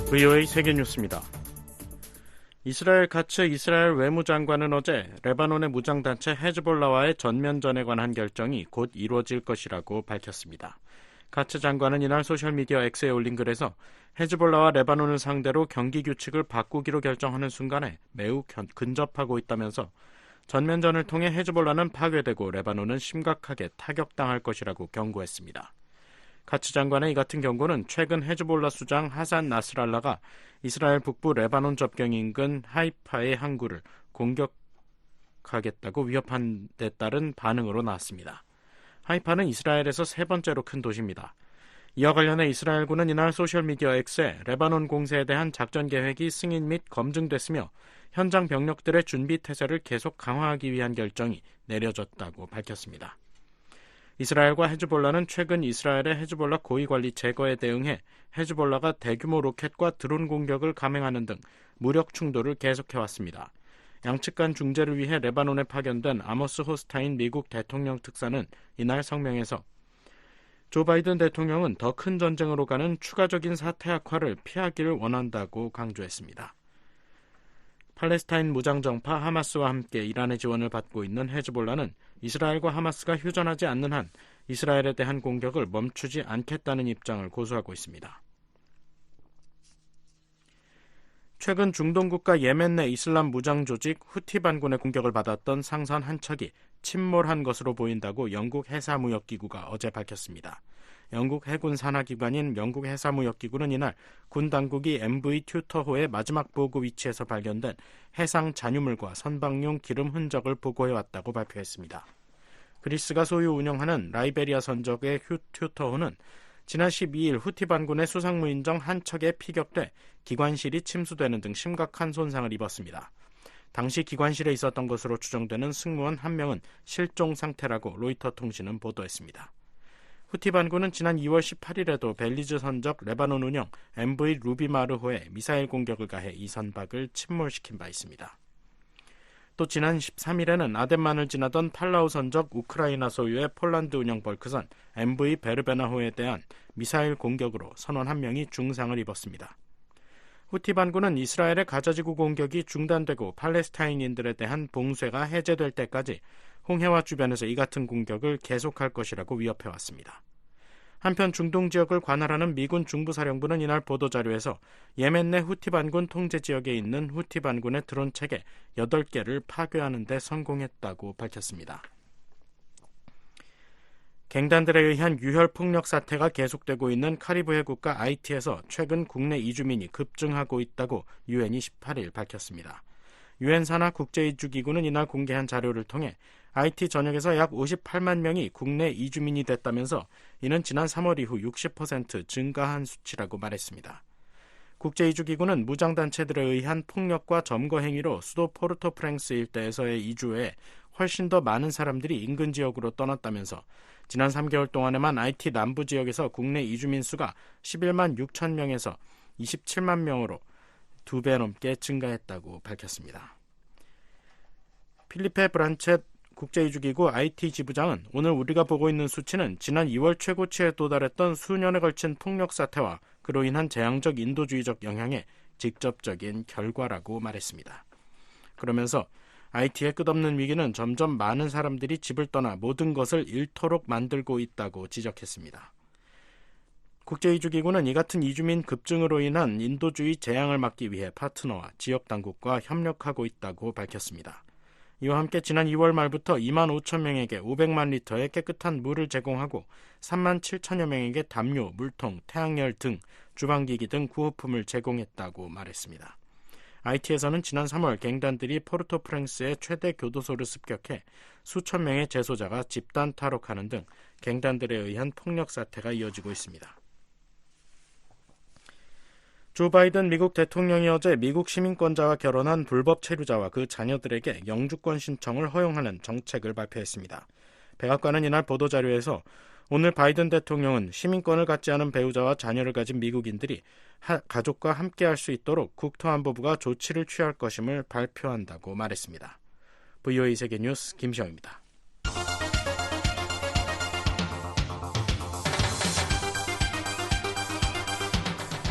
VOA 세계뉴스입니다. 이스라엘 카츠 이스라엘 외무장관은 어제 레바논의 무장단체 헤즈볼라와의 전면전에 관한 결정이 곧 이루어질 것이라고 밝혔습니다. 카츠 장관은 이날 소셜미디어 X에 올린 글에서 헤즈볼라와 레바논을 상대로 경기 규칙을 바꾸기로 결정하는 순간에 매우 근접하고 있다면서 전면전을 통해 헤즈볼라는 파괴되고 레바논은 심각하게 타격당할 것이라고 경고했습니다. 카츠 장관의 이 같은 경고는 최근 헤즈볼라 수장 하산 나스랄라가 이스라엘 북부 레바논 접경 인근 하이파의 항구를 공격하겠다고 위협한 데 따른 반응으로 나왔습니다. 하이파는 이스라엘에서 세 번째로 큰 도시입니다. 이와 관련해 이스라엘군은 이날 소셜미디어 X에 레바논 공세에 대한 작전 계획이 승인 및 검증됐으며 현장 병력들의 준비 태세를 계속 강화하기 위한 결정이 내려졌다고 밝혔습니다. 이스라엘과 헤즈볼라는 최근 이스라엘의 헤즈볼라 고위관리 제거에 대응해 헤즈볼라가 대규모 로켓과 드론 공격을 감행하는 등 무력 충돌을 계속해왔습니다. 양측 간 중재를 위해 레바논에 파견된 아모스 호스타인 미국 대통령 특사는 이날 성명에서 조 바이든 대통령은 더 큰 전쟁으로 가는 추가적인 사태 악화를 피하기를 원한다고 강조했습니다. 팔레스타인 무장정파 하마스와 함께 이란의 지원을 받고 있는 헤즈볼라는 이스라엘과 하마스가 휴전하지 않는 한 이스라엘에 대한 공격을 멈추지 않겠다는 입장을 고수하고 있습니다. 최근 중동 국가 예멘 내 이슬람 무장 조직 후티 반군의 공격을 받았던 상선 한 척이 침몰한 것으로 보인다고 영국 해사무역기구가 어제 밝혔습니다. 영국 해군 산하기관인 영국 해사무역기구는 이날 군 당국이 MV 튜터호의 마지막 보고 위치에서 발견된 해상 잔유물과 선박용 기름 흔적을 보고해왔다고 발표했습니다. 그리스가 소유 운영하는 라이베리아 선적의 튜터호는 지난 12일 후티 반군의 수상무인정 한 척에 피격돼 기관실이 침수되는 등 심각한 손상을 입었습니다. 당시 기관실에 있었던 것으로 추정되는 승무원 한 명은 실종 상태라고 로이터 통신은 보도했습니다. 후티 반군은 지난 2월 18일에도 벨리즈 선적 레바논 운영 MV 루비마르호에 미사일 공격을 가해 이 선박을 침몰시킨 바 있습니다. 또 지난 13일에는 아덴만을 지나던 팔라우 선적 우크라이나 소유의 폴란드 운영 벌크선 MV 베르베나호에 대한 미사일 공격으로 선원 한 명이 중상을 입었습니다. 후티 반군은 이스라엘의 가자지구 공격이 중단되고 팔레스타인인들에 대한 봉쇄가 해제될 때까지 홍해와 주변에서 이 같은 공격을 계속할 것이라고 위협해왔습니다. 한편 중동 지역을 관할하는 미군 중부사령부는 이날 보도자료에서 예멘 내 후티 반군 통제 지역에 있는 후티 반군의 드론 체계 8개를 파괴하는 데 성공했다고 밝혔습니다. 갱단들에 의한 유혈 폭력 사태가 계속되고 있는 카리브해 국가 아이티에서 최근 국내 이주민이 급증하고 있다고 유엔이 18일 밝혔습니다. 유엔 산하 국제이주기구는 이날 공개한 자료를 통해 아이티 전역에서 약 58만 명이 국내 이주민이 됐다면서 이는 지난 3월 이후 60% 증가한 수치라고 말했습니다. 국제이주기구는 무장단체들에 의한 폭력과 점거 행위로 수도 포르토프랭스 일대에서의 이주 외에 훨씬 더 많은 사람들이 인근 지역으로 떠났다면서 지난 3개월 동안에만 아이티 남부 지역에서 국내 이주민 수가 11만 6천 명에서 27만 명으로 2배 넘게 증가했다고 밝혔습니다. 필리페 브란쳇 국제이주기구 IT 지부장은 오늘 우리가 보고 있는 수치는 지난 2월 최고치에 도달했던 수년에 걸친 폭력 사태와 그로 인한 재앙적 인도주의적 영향의 직접적인 결과라고 말했습니다. 그러면서 IT의 끝없는 위기는 점점 많은 사람들이 집을 떠나 모든 것을 잃도록 만들고 있다고 지적했습니다. 국제이주기구는 이 같은 이주민 급증으로 인한 인도주의 재앙을 막기 위해 파트너와 지역 당국과 협력하고 있다고 밝혔습니다. 이와 함께 지난 2월 말부터 2만 5천 명에게 500만 리터의 깨끗한 물을 제공하고 3만 7천여 명에게 담요, 물통, 태양열 등 주방기기 등 구호품을 제공했다고 말했습니다. IT에서는 지난 3월 갱단들이 포르토프랭스의 최대 교도소를 습격해 수천 명의 재소자가 집단 탈옥하는 등 갱단들에 의한 폭력 사태가 이어지고 있습니다. 조 바이든 미국 대통령이 어제 미국 시민권자와 결혼한 불법 체류자와 그 자녀들에게 영주권 신청을 허용하는 정책을 발표했습니다. 백악관은 이날 보도자료에서 오늘 바이든 대통령은 시민권을 갖지 않은 배우자와 자녀를 가진 미국인들이 가족과 함께할 수 있도록 국토안보부가 조치를 취할 것임을 발표한다고 말했습니다. VOA 세계뉴스 김시영입니다.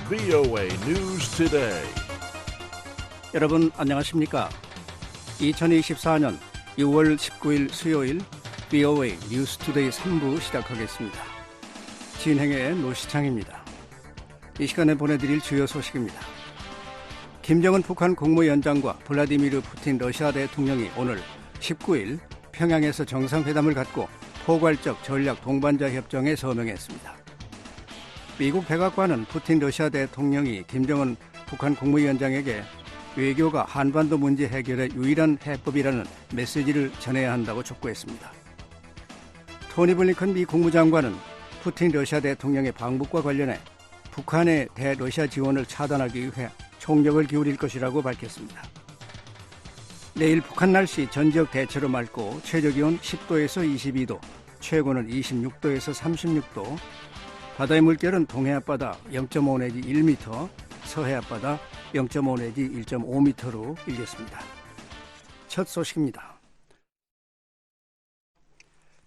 VOA News Today. 여러분 안녕하십니까? 2024년 6월 19일 수요일 VOA 뉴스 투데이 3부 시작하겠습니다. 진행의 노시창입니다. 이 시간에 보내드릴 주요 소식입니다. 김정은 북한 국무위원장과 블라디미르 푸틴 러시아 대통령이 오늘 19일 평양에서 정상회담을 갖고 포괄적 전략 동반자 협정에 서명했습니다. 미국 백악관은 푸틴 러시아 대통령이 김정은 북한 국무위원장에게 외교가 한반도 문제 해결의 유일한 해법이라는 메시지를 전해야 한다고 촉구했습니다. 토니 블링컨 미 국무장관은 푸틴 러시아 대통령의 방북과 관련해 북한의 대러시아 지원을 차단하기 위해 총력을 기울일 것이라고 밝혔습니다. 내일 북한 날씨 전지역 대체로 맑고 최저기온 10도에서 22도, 최고는 26도에서 36도, 바다의 물결은 동해 앞바다 0.5 내지 1m, 서해 앞바다 0.5 내지 1.5m로 일겠습니다. 첫 소식입니다.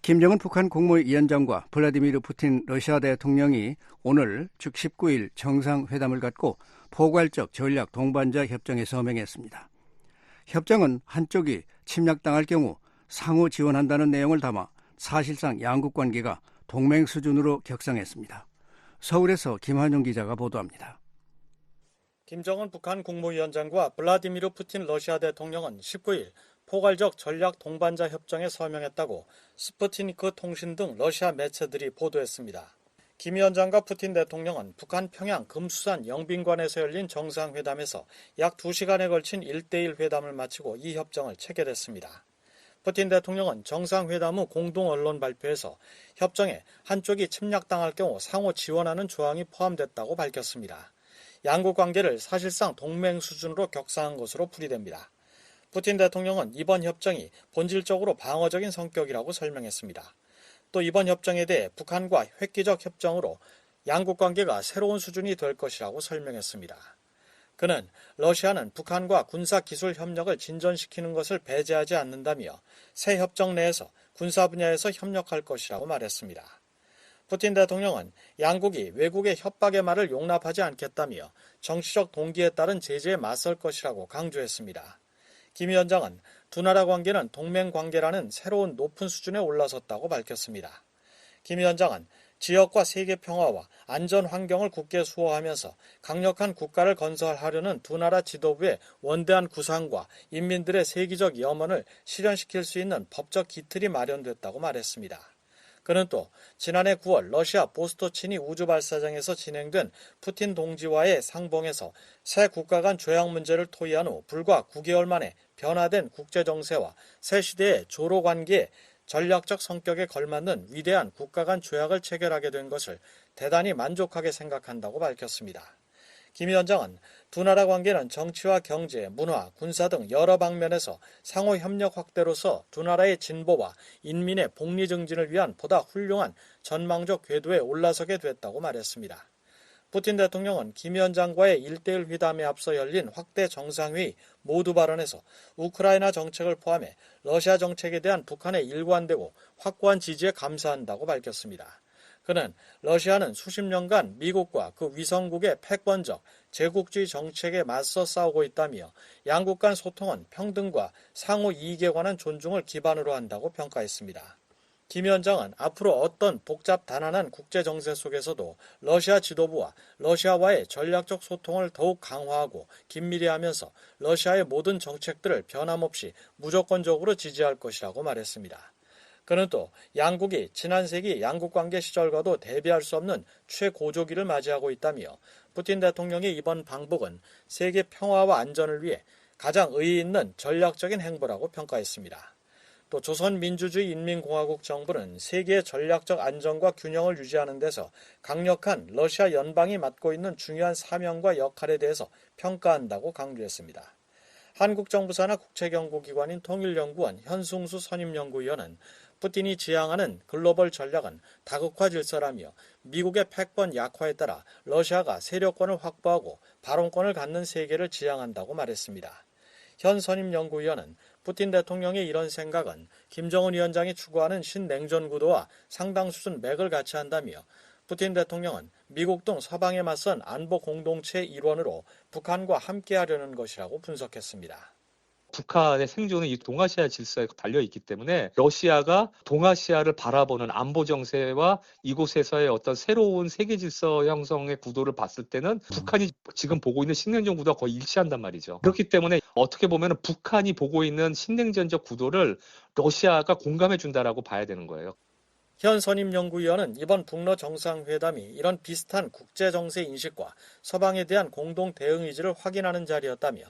김정은 북한 국무위원장과 블라디미르 푸틴 러시아 대통령이 오늘 즉 19일 정상회담을 갖고 포괄적 전략 동반자 협정에 서명했습니다. 협정은 한쪽이 침략당할 경우 상호 지원한다는 내용을 담아 사실상 양국 관계가 동맹 수준으로 격상했습니다. 서울에서 김한용 기자가 보도합니다. 김정은 북한 국무위원장과 블라디미르 푸틴 러시아 대통령은 19일 포괄적 전략 동반자 협정에 서명했다고 스푸트니크 통신 등 러시아 매체들이 보도했습니다. 김 위원장과 푸틴 대통령은 북한 평양 금수산 영빈관에서 열린 정상회담에서 약 2시간에 걸친 1대1 회담을 마치고 이 협정을 체결했습니다. 푸틴 대통령은 정상회담 후 공동 언론 발표에서 협정에 한쪽이 침략당할 경우 상호 지원하는 조항이 포함됐다고 밝혔습니다. 양국 관계를 사실상 동맹 수준으로 격상한 것으로 풀이됩니다. 푸틴 대통령은 이번 협정이 본질적으로 방어적인 성격이라고 설명했습니다. 또 이번 협정에 대해 북한과 획기적 협정으로 양국 관계가 새로운 수준이 될 것이라고 설명했습니다. 그는 러시아는 북한과 군사기술 협력을 진전시키는 것을 배제하지 않는다며 새 협정 내에서 군사 분야에서 협력할 것이라고 말했습니다. 푸틴 대통령은 양국이 외국의 협박의 말을 용납하지 않겠다며 정치적 동기에 따른 제재에 맞설 것이라고 강조했습니다. 김 위원장은 두 나라 관계는 동맹 관계라는 새로운 높은 수준에 올라섰다고 밝혔습니다. 김 위원장은 지역과 세계 평화와 안전 환경을 굳게 수호하면서 강력한 국가를 건설하려는 두 나라 지도부의 원대한 구상과 인민들의 세계적 염원을 실현시킬 수 있는 법적 기틀이 마련됐다고 말했습니다. 그는 또 지난해 9월 러시아 보스토치니 우주발사장에서 진행된 푸틴 동지와의 상봉에서 새 국가 간 조약 문제를 토의한 후 불과 9개월 만에 변화된 국제정세와 새 시대의 조로관계에 전략적 성격에 걸맞는 위대한 국가 간 조약을 체결하게 된 것을 대단히 만족하게 생각한다고 밝혔습니다. 김 위원장은 두 나라 관계는 정치와 경제, 문화, 군사 등 여러 방면에서 상호 협력 확대로서 두 나라의 진보와 인민의 복리 증진을 위한 보다 훌륭한 전망적 궤도에 올라서게 됐다고 말했습니다. 푸틴 대통령은 김 위원장과의 1대1 회담에 앞서 열린 확대 정상회의 모두 발언에서 우크라이나 정책을 포함해 러시아 정책에 대한 북한의 일관되고 확고한 지지에 감사한다고 밝혔습니다. 그는 러시아는 수십 년간 미국과 그 위성국의 패권적 제국주의 정책에 맞서 싸우고 있다며 양국 간 소통은 평등과 상호 이익에 관한 존중을 기반으로 한다고 평가했습니다. 김 위원장은 앞으로 어떤 복잡 단안한 국제정세 속에서도 러시아 지도부와 러시아와의 전략적 소통을 더욱 강화하고 긴밀히 하면서 러시아의 모든 정책들을 변함없이 무조건적으로 지지할 것이라고 말했습니다. 그는 또 양국이 지난 세기 양국관계 시절과도 대비할 수 없는 최고조기를 맞이하고 있다며 푸틴 대통령의 이번 방북은 세계 평화와 안전을 위해 가장 의의 있는 전략적인 행보라고 평가했습니다. 또 조선민주주의인민공화국 정부는 세계의 전략적 안정과 균형을 유지하는 데서 강력한 러시아 연방이 맡고 있는 중요한 사명과 역할에 대해서 평가한다고 강조했습니다. 한국정부 산하 국책연구기관인 통일연구원 현승수 선임연구위원은 푸틴이 지향하는 글로벌 전략은 다극화 질서라며 미국의 패권 약화에 따라 러시아가 세력권을 확보하고 발언권을 갖는 세계를 지향한다고 말했습니다. 현 선임연구위원은 푸틴 대통령의 이런 생각은 김정은 위원장이 추구하는 신냉전 구도와 상당 수준 맥을 같이 한다며 푸틴 대통령은 미국 등 서방에 맞선 안보 공동체 일원으로 북한과 함께하려는 것이라고 분석했습니다. 북한의 생존은 이 동아시아 질서에 달려있기 때문에 러시아가 동아시아를 바라보는 안보 정세와 이곳에서의 어떤 새로운 세계 질서 형성의 구도를 봤을 때는 북한이 지금 보고 있는 신냉전 구도와 거의 일치한단 말이죠. 그렇기 때문에 어떻게 보면 북한이 보고 있는 신냉전적 구도를 러시아가 공감해 준다라고 봐야 되는 거예요. 현 선임연구위원은 이번 북러 정상회담이 이런 비슷한 국제정세 인식과 서방에 대한 공동 대응 의지를 확인하는 자리였다며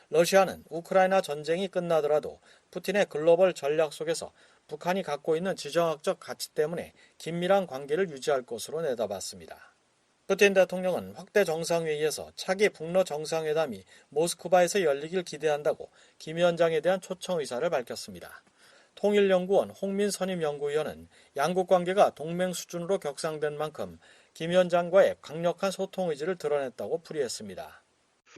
러시아는 우크라이나 전쟁이 끝나더라도 푸틴의 글로벌 전략 속에서 북한이 갖고 있는 지정학적 가치 때문에 긴밀한 관계를 유지할 것으로 내다봤습니다. 푸틴 대통령은 확대 정상회의에서 차기 북러 정상회담이 모스크바에서 열리길 기대한다고 김 위원장에 대한 초청 의사를 밝혔습니다. 통일연구원 홍민 선임연구위원은 양국 관계가 동맹 수준으로 격상된 만큼 김 위원장과의 강력한 소통 의지를 드러냈다고 풀이했습니다.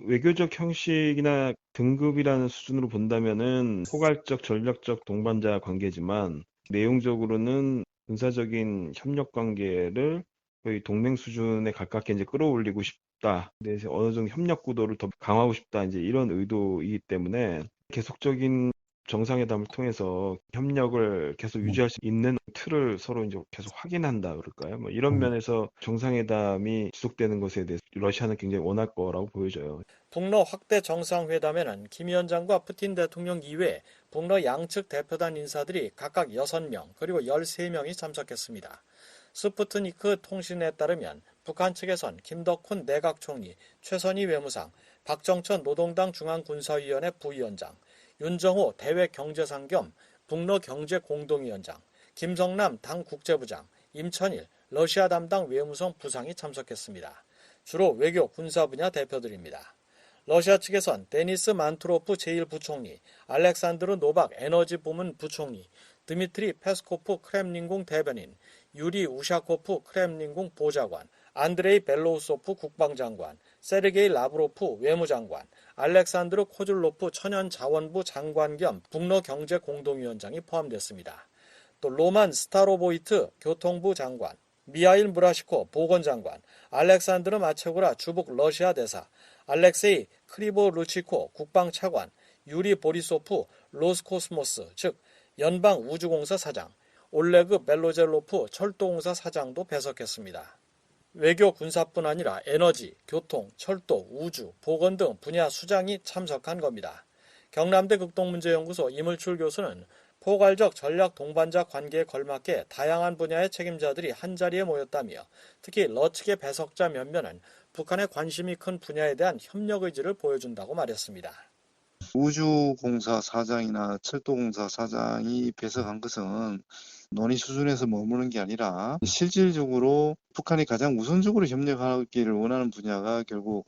외교적 형식이나 등급이라는 수준으로 본다면은 포괄적 전략적 동반자 관계지만 내용적으로는 군사적인 협력 관계를 거의 동맹 수준에 가깝게 이제 끌어올리고 싶다. 그래서 어느 정도 협력 구도를 더 강화하고 싶다. 이제 이런 의도이기 때문에 계속적인 정상회담을 통해서 협력을 계속 유지할 수 있는 틀을 서로 이제 계속 확인한다 그럴까요? 뭐 이런 면에서 정상회담이 지속되는 것에 대해서 러시아는 굉장히 원할 거라고 보여져요. 북러 확대 정상회담에는 김 위원장과 푸틴 대통령 이외에 북러 양측 대표단 인사들이 각각 6명 그리고 13명이 참석했습니다. 스푸트니크 통신에 따르면 북한 측에선 김덕훈 내각총리, 최선희 외무상, 박정천 노동당 중앙군사위원회 부위원장, 윤정호 대외경제상 겸 북러 경제공동위원장, 김성남 당 국제부장, 임천일 러시아 담당 외무성 부상이 참석했습니다. 주로 외교 군사 분야 대표들입니다. 러시아 측에선 데니스 만투로프 제1부총리, 알렉산드르 노박 에너지 부문 부총리, 드미트리 페스코프 크렘린궁 대변인, 유리 우샤코프 크렘린궁 보좌관, 안드레이 벨로우소프 국방장관, 세르게이 라브로프 외무장관, 알렉산드르 코즐로프 천연자원부 장관 겸 북러 경제공동위원장이 포함됐습니다. 또 로만 스타로보이트 교통부 장관, 미하일 무라시코 보건장관, 알렉산드르 마체고라 주북 러시아 대사, 알렉세이 크리보루치코 국방차관, 유리 보리소프 로스코스모스 즉 연방우주공사 사장, 올레그 벨로젤로프 철도공사 사장도 배석했습니다. 외교 군사뿐 아니라 에너지, 교통, 철도, 우주, 보건 등 분야 수장이 참석한 겁니다. 경남대 극동문제연구소 이물출 교수는 포괄적 전략 동반자 관계에 걸맞게 다양한 분야의 책임자들이 한자리에 모였다며 특히 러 측의 배석자 몇몇은 북한의 관심이 큰 분야에 대한 협력 의지를 보여준다고 말했습니다. 우주공사 사장이나 철도공사 사장이 배석한 것은 논의 수준에서 머무는 게 아니라 실질적으로 북한이 가장 우선적으로 협력하기를 원하는 분야가 결국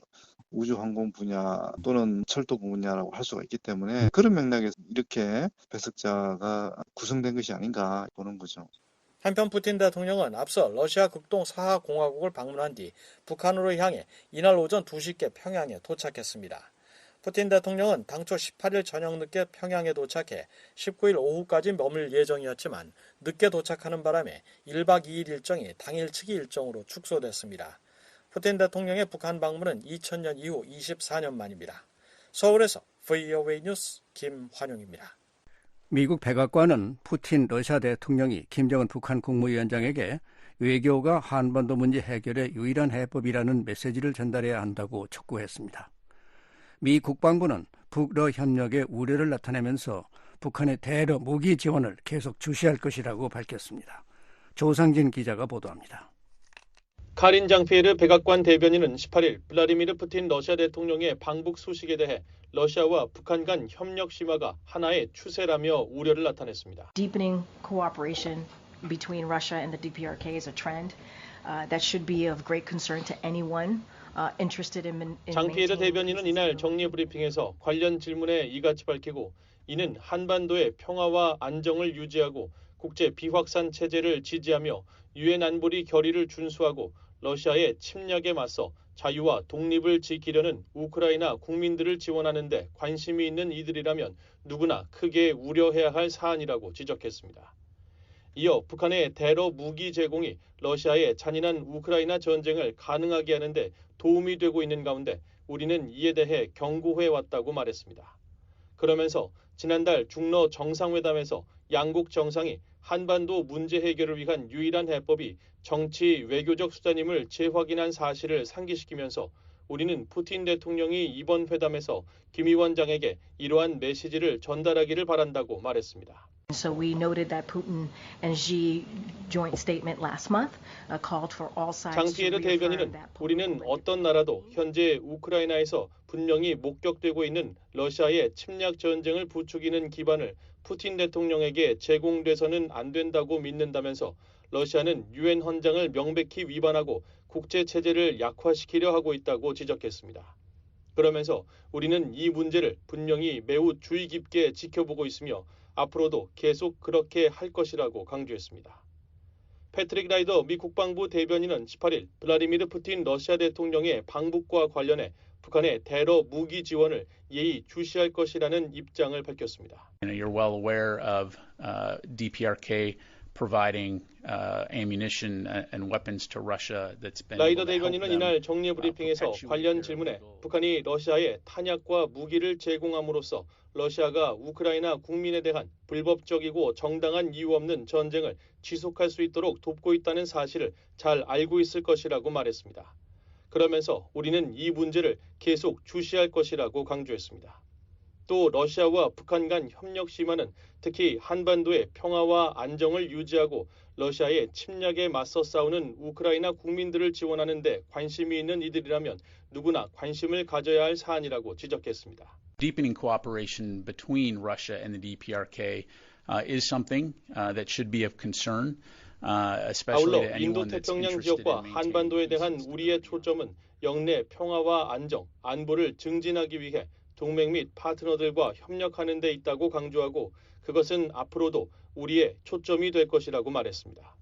우주항공 분야 또는 철도 분야라고 할 수가 있기 때문에 그런 맥락에서 이렇게 배석자가 구성된 것이 아닌가 보는 거죠. 한편 푸틴 대통령은 앞서 러시아 극동 사하공화국을 방문한 뒤 북한으로 향해 이날 오전 2시께 평양에 도착했습니다. 푸틴 대통령은 당초 18일 저녁 늦게 평양에 도착해 19일 오후까지 머물 예정이었지만 늦게 도착하는 바람에 1박 2일 일정이 당일치기 일정으로 축소됐습니다. 푸틴 대통령의 북한 방문은 2000년 이후 24년 만입니다. 서울에서 VOA 뉴스 김환용입니다. 미국 백악관은 푸틴 러시아 대통령이 김정은 북한 국무위원장에게 외교가 한반도 문제 해결의 유일한 해법이라는 메시지를 전달해야 한다고 촉구했습니다. 미 국방부는 북러 협력에 우려를 나타내면서 북한의 대러 무기 지원을 계속 주시할 것이라고 밝혔습니다. 조상진 기자가 보도합니다. 카린 장피에르 백악관 대변인은 18일 블라디미르 푸틴 러시아 대통령의 방북 소식에 대해 러시아와 북한 간 협력 심화가 하나의 추세라며 우려를 나타냈습니다. Deepening cooperation between Russia and the DPRK is a trend that should be of great concern to anyone interested in 장피에르 대변인은 이날 정례 브리핑에서 관련 질문에 이같이 밝히고 이는 한반도의 평화와 안정을 유지하고 국제 비확산 체제를 지지하며 유엔 안보리 결의를 준수하고 러시아의 침략에 맞서 자유와 독립을 지키려는 우크라이나 국민들을 지원하는 데 관심이 있는 이들이라면 누구나 크게 우려해야 할 사안이라고 지적했습니다. 이어 북한의 대러 무기 제공이 러시아의 잔인한 우크라이나 전쟁을 가능하게 하는데 도움이 되고 있는 가운데 우리는 이에 대해 경고해 왔다고 말했습니다. 그러면서 지난달 중러 정상회담에서 양국 정상이 한반도 문제 해결을 위한 유일한 해법이 정치 외교적 수단임을 재확인한 사실을 상기시키면서 우리는 푸틴 대통령이 이번 회담에서 김 위원장에게 이러한 메시지를 전달하기를 바란다고 말했습니다. So we noted that Putin and Xi joint statement last month called for all sides to 장피에르 reaffirm 대변인은 that 우리는 어떤 나라도 현재 우크라이나에서 분명히 목격되고 있는 러시아의 침략 전쟁을 부추기는 기반을 푸틴 대통령에게 제공돼서는 안 된다고 믿는다면서 러시아는 유엔 헌장을 명백히 위반하고 국제 체제를 약화시키려 하고 있다고 지적했습니다. 그러면서 우리는 이 문제를 분명히 매우 주의 깊게 지켜보고 있으며 앞으로도 계속 그렇게 할 것이라고 강조했습니다. 패트릭 라이더 미 국방부 대변인은 18일 블라디미르 푸틴 러시아 대통령의 방북과 관련해 북한의 대러 무기 지원을 예의 주시할 것이라는 입장을 밝혔습니다. You're well aware of DPRK providing ammunition and weapons to Russia that's been 라이더 able to help 대변인은 them 이날 정례 브리핑에서 perpetuate 관련 their 질문에 illegal 북한이 러시아에 탄약과 무기를 제공함으로써 러시아가 우크라이나 국민에 대한 불법적이고 정당한 이유 없는 전쟁을 지속할 수 있도록 돕고 있다는 사실을 잘 알고 있을 것이라고 말했습니다. 그러면서 우리는 이 문제를 계속 주시할 것이라고 강조했습니다. 또 러시아와 북한 간 협력 심화는 특히 한반도의 평화와 안정을 유지하고 러시아의 침략에 맞서 싸우는 우크라이나 국민들을 지원하는 데 관심이 있는 이들이라면 누구나 관심을 가져야 할 사안이라고 지적했습니다. Deepening cooperation between Russia and the DPRK is something that should be of concern, especially 아울러 to 인도 anyone that's 태평양 interested 지역과 in maintaining 한반도에 peace 대한 and 우리의 stability. 초점은 영내 평화와 안정, 안보를 증진하기 위해 동맹 및 파트너들과 협력하는 데 있다고 강조하고 그것은 앞으로도 우리의 초점이 될 것이라고 말했습니다.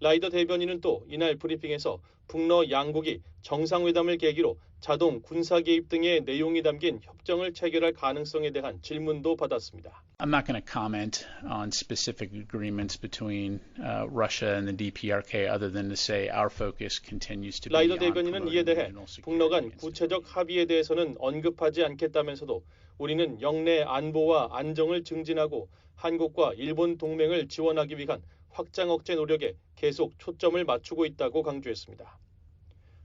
라이더 대변인은 또 이날 브리핑에서 북러 양국이 정상회담을 계기로 자동 군사 개입 등의 내용이 담긴 협정을 체결할 가능성에 대한 질문도 받았습니다. I'm not going to comment on specific agreements between Russia and the DPRK other than to say our focus continues to be on 라이더 대변인은 이에 promoting 대해 regional security 북러 간 and 구체적 stability. 합의에 대해서는 언급하지 않겠다면서도 우리는 영내 안보와 안정을 증진하고 한국과 일본 동맹을 지원하기 위한 확장 억제 노력에 계속 초점을 맞추고 있다고 강조했습니다.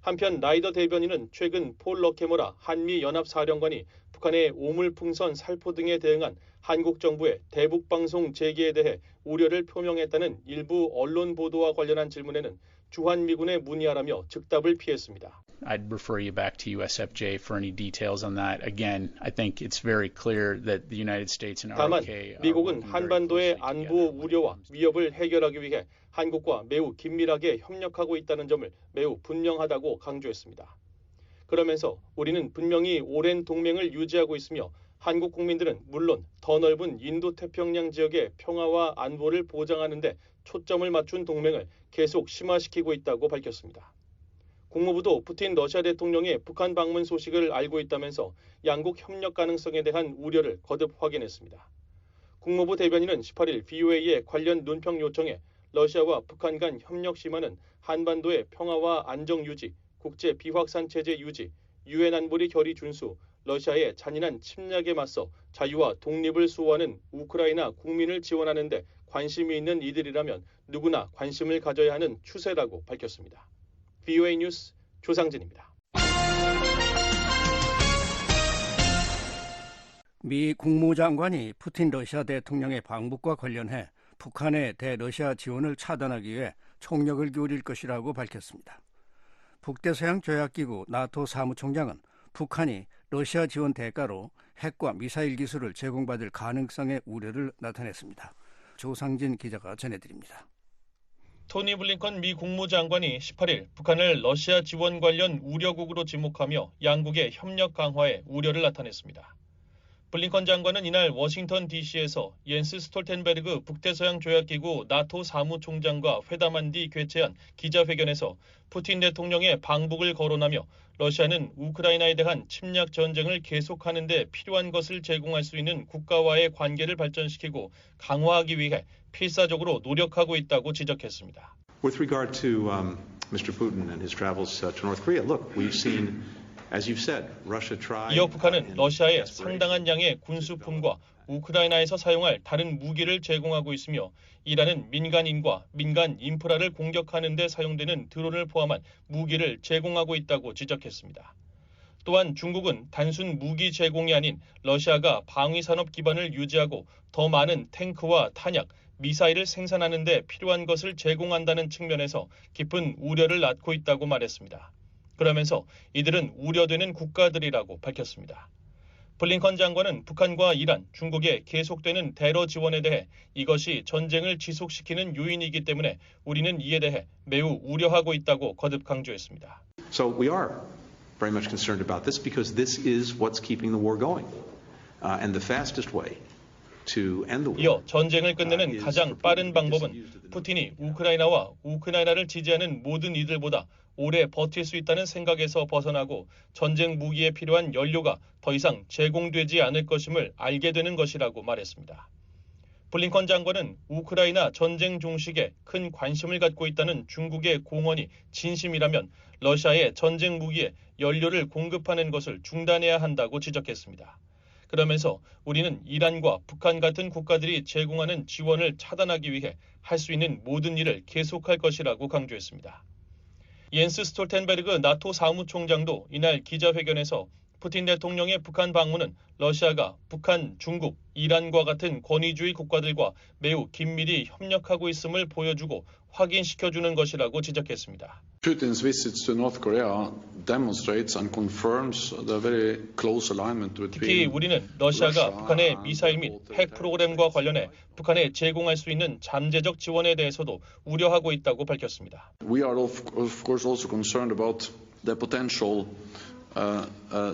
한편 라이더 대변인은 최근 폴 러케모라 한미연합사령관이 북한의 오물풍선 살포 등에 대응한 한국 정부의 대북방송 재개에 대해 우려를 표명했다는 일부 언론 보도와 관련한 질문에는 주한미군에 문의하라며 즉답을 피했습니다. I'd refer you back to USFJ for any details on that. Again, I think it's very clear that the United States and 다만 RK are 미국은 working very 한반도의 closely 안보 together when it 우려와 comes to 위협을 해결하기 위해 한국과 매우 긴밀하게 협력하고 있다는 점을 매우 분명하다고 강조했습니다. 그러면서 우리는 분명히 오랜 동맹을 유지하고 있으며 한국 국민들은 물론 더 넓은 인도태평양 지역의 평화와 안보를 보장하는 데 초점을 맞춘 동맹을 계속 심화시키고 있다고 밝혔습니다. 국무부도 푸틴 러시아 대통령의 북한 방문 소식을 알고 있다면서 양국 협력 가능성에 대한 우려를 거듭 확인했습니다. 국무부 대변인은 18일 VOA의 관련 논평 요청에 러시아와 북한 간 협력 심화는 한반도의 평화와 안정 유지, 국제 비확산 체제 유지, 유엔 안보리 결의 준수, 러시아의 잔인한 침략에 맞서 자유와 독립을 수호하는 우크라이나 국민을 지원하는 데 관심이 있는 이들이라면 누구나 관심을 가져야 하는 추세라고 밝혔습니다. VOA 뉴스 조상진입니다. 미 국무장관이 푸틴 러시아 대통령의 방북과 관련해 북한의 대러시아 지원을 차단하기 위해 총력을 기울일 것이라고 밝혔습니다. 북대서양 조약기구 나토 사무총장은 북한이 러시아 지원 대가로 핵과 미사일 기술을 제공받을 가능성의 우려를 나타냈습니다. 조상진 기자가 전해드립니다. 토니 블링컨 미 국무장관이 18일 북한을 러시아 지원 관련 우려국으로 지목하며 양국의 협력 강화에 우려를 나타냈습니다. 블링컨 장관은 이날 워싱턴 DC에서 옌스 스톨텐베르그 북대서양 조약기구 나토 사무총장과 회담한 뒤 개최한 기자회견에서 푸틴 대통령의 방북을 거론하며 러시아는 우크라이나에 대한 침략 전쟁을 계속하는 데 필요한 것을 제공할 수 있는 국가와의 관계를 발전시키고 강화하기 위해 필사적으로 노력하고 있다고 지적했습니다. With regard to Mr. Putin and his travels to North Korea, look, we've seen, as you've said, Russia tried. 이어 북한은 러시아에 상당한 양의 군수품과 우크라이나에서 사용할 다른 무기를 제공하고 있으며 이란은 민간인과 민간 인프라를 공격하는 데 사용되는 드론을 포함한 무기를 제공하고 있다고 지적했습니다. 또한 중국은 단순 무기 제공이 아닌 러시아가 방위산업 기반을 유지하고 더 많은 탱크와 탄약, 미사일을 생산하는 데 필요한 것을 제공한다는 측면에서 깊은 우려를 낳고 있다고 말했습니다. 그러면서 이들은 우려되는 국가들이라고 밝혔습니다. 블링컨 장관은 북한과 이란, 중국의 계속되는 테러 지원에 대해 이것이 전쟁을 지속시키는 요인이기 때문에 우리는 이에 대해 매우 우려하고 있다고 거듭 강조했습니다. So we are very much concerned about this because this is what's keeping the war going. And the fastest way to end the war. 이어 전쟁을 끝내는 가장 빠른 방법은 푸틴이 우크라이나와 우크라이나를 지지하는 모든 이들보다 오래 버틸 수 있다는 생각에서 벗어나고 전쟁 무기에 필요한 연료가 더 이상 제공되지 않을 것임을 알게 되는 것이라고 말했습니다. 블링컨 장관은 우크라이나 전쟁 종식에 큰 관심을 갖고 있다는 중국의 공언이 진심이라면 러시아의 전쟁 무기에 연료를 공급하는 것을 중단해야 한다고 지적했습니다. 그러면서 우리는 이란과 북한 같은 국가들이 제공하는 지원을 차단하기 위해 할 수 있는 모든 일을 계속할 것이라고 강조했습니다. 옌스 스톨텐베르그 나토 사무총장도 이날 기자회견에서 푸틴 대통령의 북한 방문은 러시아가 북한, 중국, 이란과 같은 권위주의 국가들과 매우 긴밀히 협력하고 있음을 보여주고 확인시켜주는 것이라고 지적했습니다. Putin's visits to North Korea demonstrates and confirms the very close alignment between. 특히 우리는 러시아가 북한의 미사일 및 핵 프로그램과 관련해 북한에 제공할 수 있는 잠재적 지원에 대해서도 우려하고 있다고 밝혔습니다. We are of course also concerned about the potential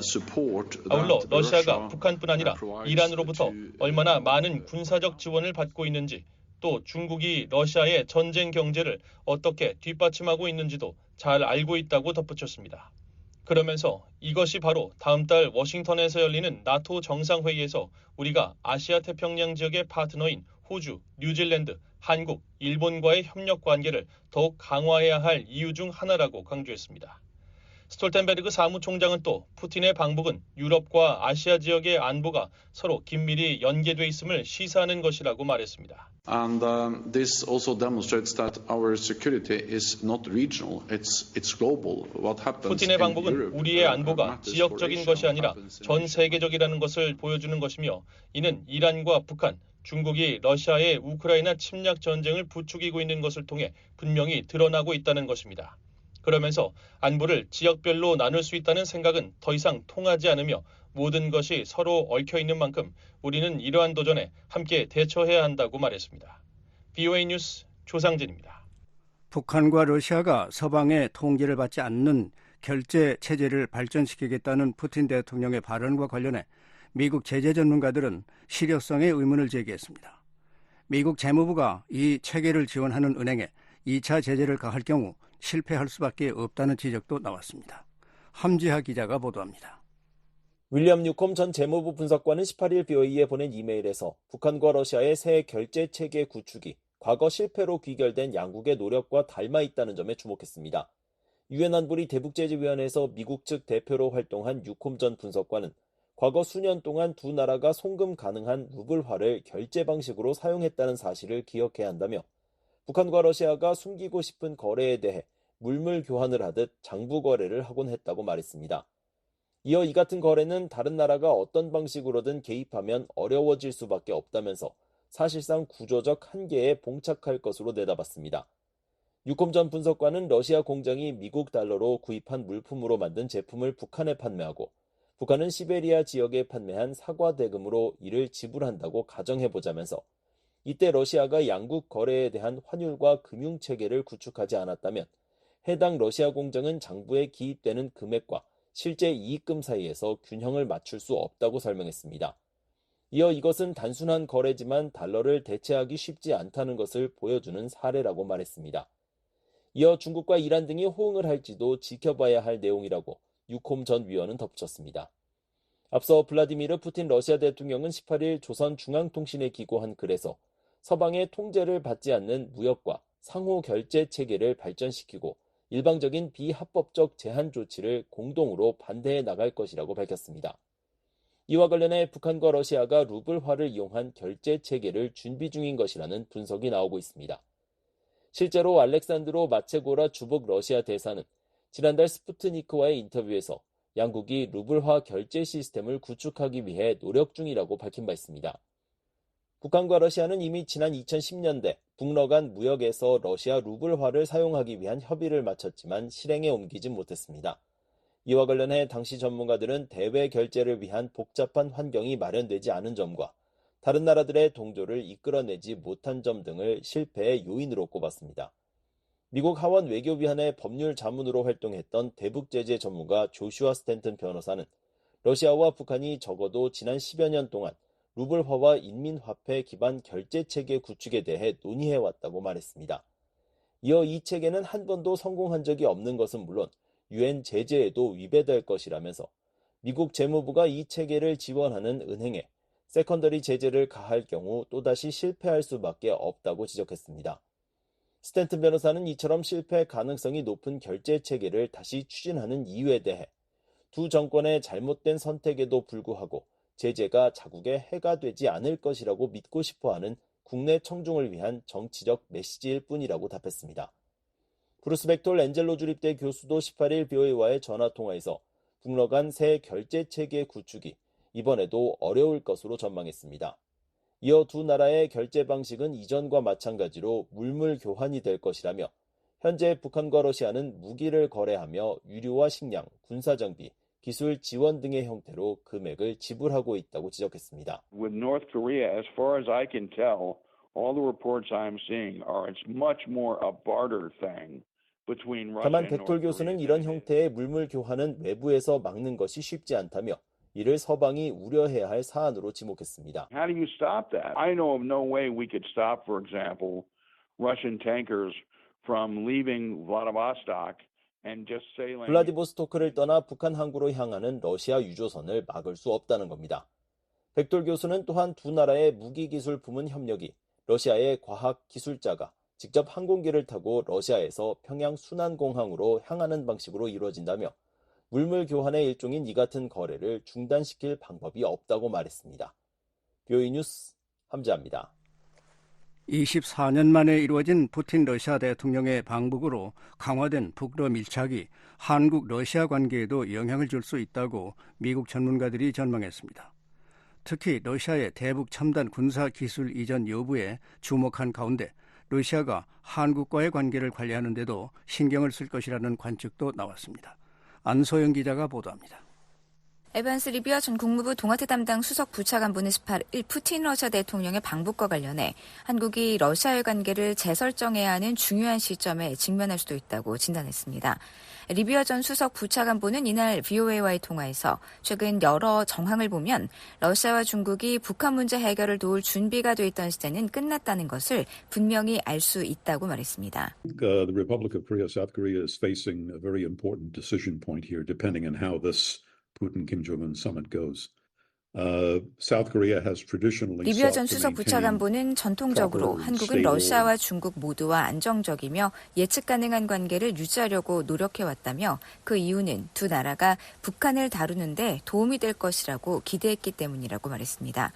support. 아울러 러시아가 북한뿐 아니라 이란으로부터 얼마나 많은 군사적 지원을 받고 있는지 또 중국이 러시아의 전쟁 경제를 어떻게 뒷받침하고 있는지도 잘 알고 있다고 덧붙였습니다. 그러면서 이것이 바로 다음 달 워싱턴에서 열리는 나토 정상회의에서 우리가 아시아 태평양 지역의 파트너인 호주, 뉴질랜드, 한국, 일본과의 협력 관계를 더욱 강화해야 할 이유 중 하나라고 강조했습니다. 스톨텐베르그 사무총장은 또 푸틴의 방북은 유럽과 아시아 지역의 안보가 서로 긴밀히 연계돼 있음을 시사하는 것이라고 말했습니다. And this also demonstrates that our security is not regional, it's global. What happens 푸틴의 in 방북은 Europe 우리의 안보가 지역적인 것이 아니라 전 세계적이라는 것을 보여주는 것이며 이는 이란과 북한, 중국이 러시아의 우크라이나 침략 전쟁을 부추기고 있는 것을 통해 분명히 드러나고 있다는 것입니다. 그러면서 안보를 지역별로 나눌 수 있다는 생각은 더 이상 통하지 않으며 모든 것이 서로 얽혀 있는 만큼 우리는 이러한 도전에 함께 대처해야 한다고 말했습니다. VOA 뉴스 조상진입니다. 북한과 러시아가 서방의 통제를 받지 않는 결제 체제를 발전시키겠다는 푸틴 대통령의 발언과 관련해 미국 제재 전문가들은 실효성에 의문을 제기했습니다. 미국 재무부가 이 체계를 지원하는 은행에 2차 제재를 가할 경우 실패할 수밖에 없다는 지적도 나왔습니다. 함지하 기자가 보도합니다. 윌리엄 뉴컴 전 재무부 분석관은 18일 BOE에 보낸 이메일에서 북한과 러시아의 새 결제 체계 구축이 과거 실패로 귀결된 양국의 노력과 닮아 있다는 점에 주목했습니다. 유엔 안보리 대북제재위원회에서 미국 측 대표로 활동한 뉴컴 전 분석관은 과거 수년 동안 두 나라가 송금 가능한 루블화를 결제 방식으로 사용했다는 사실을 기억해야 한다며 북한과 러시아가 숨기고 싶은 거래에 대해 물물 교환을 하듯 장부 거래를 하곤 했다고 말했습니다. 이어 이 같은 거래는 다른 나라가 어떤 방식으로든 개입하면 어려워질 수밖에 없다면서 사실상 구조적 한계에 봉착할 것으로 내다봤습니다. 뉴컴 전 분석관은 러시아 공장이 미국 달러로 구입한 물품으로 만든 제품을 북한에 판매하고 북한은 시베리아 지역에 판매한 사과 대금으로 이를 지불한다고 가정해보자면서 이때 러시아가 양국 거래에 대한 환율과 금융체계를 구축하지 않았다면 해당 러시아 공장은 장부에 기입되는 금액과 실제 이익금 사이에서 균형을 맞출 수 없다고 설명했습니다. 이어 이것은 단순한 거래지만 달러를 대체하기 쉽지 않다는 것을 보여주는 사례라고 말했습니다. 이어 중국과 이란 등이 호응을 할지도 지켜봐야 할 내용이라고 유콤 전 위원은 덧붙였습니다. 앞서 블라디미르 푸틴 러시아 대통령은 18일 조선중앙통신에 기고한 글에서 서방의 통제를 받지 않는 무역과 상호 결제 체계를 발전시키고 일방적인 비합법적 제한 조치를 공동으로 반대해 나갈 것이라고 밝혔습니다. 이와 관련해 북한과 러시아가 루블화를 이용한 결제 체계를 준비 중인 것이라는 분석이 나오고 있습니다. 실제로 알렉산드로 마체고라 주복 러시아 대사는 지난달 스푸트니크와의 인터뷰에서 양국이 루블화 결제 시스템을 구축하기 위해 노력 중이라고 밝힌 바 있습니다. 북한과 러시아는 이미 지난 2010년대 북러 간 무역에서 러시아 루블화를 사용하기 위한 협의를 마쳤지만 실행에 옮기진 못했습니다. 이와 관련해 당시 전문가들은 대외 결제를 위한 복잡한 환경이 마련되지 않은 점과 다른 나라들의 동조를 이끌어내지 못한 점 등을 실패의 요인으로 꼽았습니다. 미국 하원 외교위원회 법률 자문으로 활동했던 대북제재 전문가 조슈아 스탠튼 변호사는 러시아와 북한이 적어도 지난 10여 년 동안 루블화와 인민화폐 기반 결제체계 구축에 대해 논의해왔다고 말했습니다. 이어 이 체계는 한 번도 성공한 적이 없는 것은 물론 유엔 제재에도 위배될 것이라면서 미국 재무부가 이 체계를 지원하는 은행에 세컨더리 제재를 가할 경우 또다시 실패할 수밖에 없다고 지적했습니다. 스탠튼 변호사는 이처럼 실패 가능성이 높은 결제 체계를 다시 추진하는 이유에 대해 두 정권의 잘못된 선택에도 불구하고 제재가 자국에 해가 되지 않을 것이라고 믿고 싶어하는 국내 청중을 위한 정치적 메시지일 뿐이라고 답했습니다. 브루스 백톨 엔젤로 주립대 교수도 18일 BOA와의 전화통화에서 북러 간 새 결제체계 구축이 이번에도 어려울 것으로 전망했습니다. 이어 두 나라의 결제 방식은 이전과 마찬가지로 물물 교환이 될 것이라며 현재 북한과 러시아는 무기를 거래하며 유류와 식량, 군사장비, 기술 지원 등의 형태로 금액을 지불하고 있다고 지적했습니다. With North Korea, as far as I can tell, all the reports I'm seeing are it's much more a barter thing between Russia 다만 and North 백톨 교수는 이런 형태의 물물 교환은 외부에서 막는 것이 쉽지 않다며 이를 서방이 우려해야 할 사안으로 지목했습니다. How do you stop that? I know of no way we could stop, for example, Russian tankers from leaving Vladivostok and just sailing. 블라디보스토크를 떠나 북한 항구로 향하는 러시아 유조선을 막을 수 없다는 겁니다. 백돌 교수는 또한 두 나라의 무기기술 부문 협력이 러시아의 과학 기술자가 직접 항공기를 타고 러시아에서 평양 순환공항으로 향하는 방식으로 이루어진다며 물물 교환의 일종인 이 같은 거래를 중단시킬 방법이 없다고 말했습니다. BOE 뉴스 함재합니다. 24년 만에 이루어진 푸틴 러시아 대통령의 방북으로 강화된 북러 밀착이 한국 러시아 관계에도 영향을 줄 수 있다고 미국 전문가들이 전망했습니다. 특히 러시아의 대북 첨단 군사 기술 이전 여부에 주목한 가운데 러시아가 한국과의 관계를 관리하는 데도 신경을 쓸 것이라는 관측도 나왔습니다. 안소영 기자가 보도합니다. 에반스 리비아 전 국무부 동아태 담당 수석 부차관보는 18일 푸틴 러시아 대통령의 방북과 관련해 한국이 러시아의 관계를 재설정해야 하는 중요한 시점에 직면할 수도 있다고 진단했습니다. 리비아 전 수석 부차관보는 이날 BOA와의 통화에서 최근 여러 정황을 보면 러시아와 중국이 북한 문제 해결을 도울 준비가 돼 있던 시대는 끝났다는 것을 분명히 알 수 있다고 말했습니다. The Republic of Korea, South Korea is facing a very important decision point here, depending on how this Putin-Kim Jong-un summit goes. South Korea has traditionally 리비아 전 수석 부차관보는 전통적으로 한국은 러시아와 중국 모두와 안정적이며 예측 가능한 관계를 유지하려고 노력해왔다며 그 이유는 두 나라가 북한을 다루는데 도움이 될 것이라고 기대했기 때문이라고 말했습니다.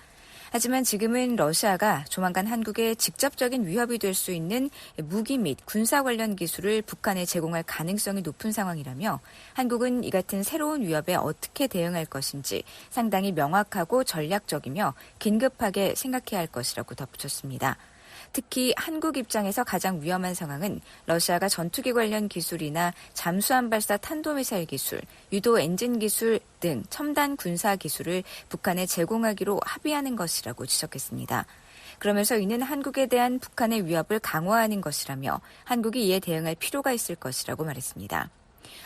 하지만 지금은 러시아가 조만간 한국에 직접적인 위협이 될 수 있는 무기 및 군사 관련 기술을 북한에 제공할 가능성이 높은 상황이라며 한국은 이 같은 새로운 위협에 어떻게 대응할 것인지 상당히 명확하고 전략적이며 긴급하게 생각해야 할 것이라고 덧붙였습니다. 특히 한국 입장에서 가장 위험한 상황은 러시아가 전투기 관련 기술이나 잠수함 발사 탄도미사일 기술, 유도 엔진 기술 등 첨단 군사 기술을 북한에 제공하기로 합의하는 것이라고 지적했습니다. 그러면서 이는 한국에 대한 북한의 위협을 강화하는 것이라며 한국이 이에 대응할 필요가 있을 것이라고 말했습니다.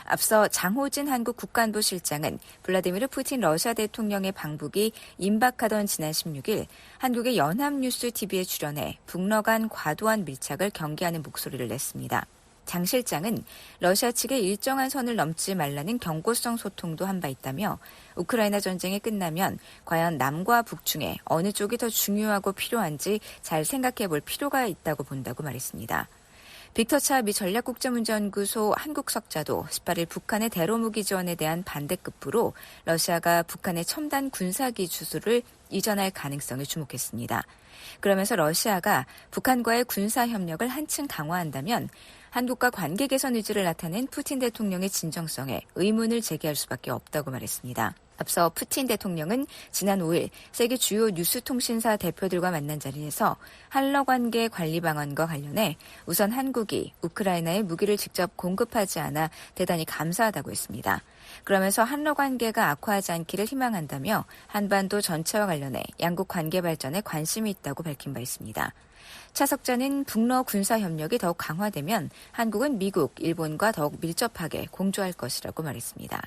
앞서 장호진 한국 국가안보 실장은 블라디미르 푸틴 러시아 대통령의 방북이 임박하던 지난 16일 한국의 연합뉴스 TV에 출연해 북러 간 과도한 밀착을 경계하는 목소리를 냈습니다. 장 실장은 러시아 측의 일정한 선을 넘지 말라는 경고성 소통도 한 바 있다며 우크라이나 전쟁이 끝나면 과연 남과 북 중에 어느 쪽이 더 중요하고 필요한지 잘 생각해 볼 필요가 있다고 본다고 말했습니다. 빅터 차 미 전략국제문제연구소 한국석자도 18일 북한의 대로무기 지원에 대한 반대급부로 러시아가 북한의 첨단 군사기 주술을 이전할 가능성을 주목했습니다. 그러면서 러시아가 북한과의 군사협력을 한층 강화한다면 한국과 관계 개선 의지를 나타낸 푸틴 대통령의 진정성에 의문을 제기할 수밖에 없다고 말했습니다. 앞서 푸틴 대통령은 지난 5일 세계 주요 뉴스통신사 대표들과 만난 자리에서 한러 관계 관리 방안과 관련해 우선 한국이 우크라이나에 무기를 직접 공급하지 않아 대단히 감사하다고 했습니다. 그러면서 한러 관계가 악화하지 않기를 희망한다며 한반도 전체와 관련해 양국 관계 발전에 관심이 있다고 밝힌 바 있습니다. 차 석자는 북러 군사협력이 더욱 강화되면 한국은 미국, 일본과 더욱 밀접하게 공조할 것이라고 말했습니다.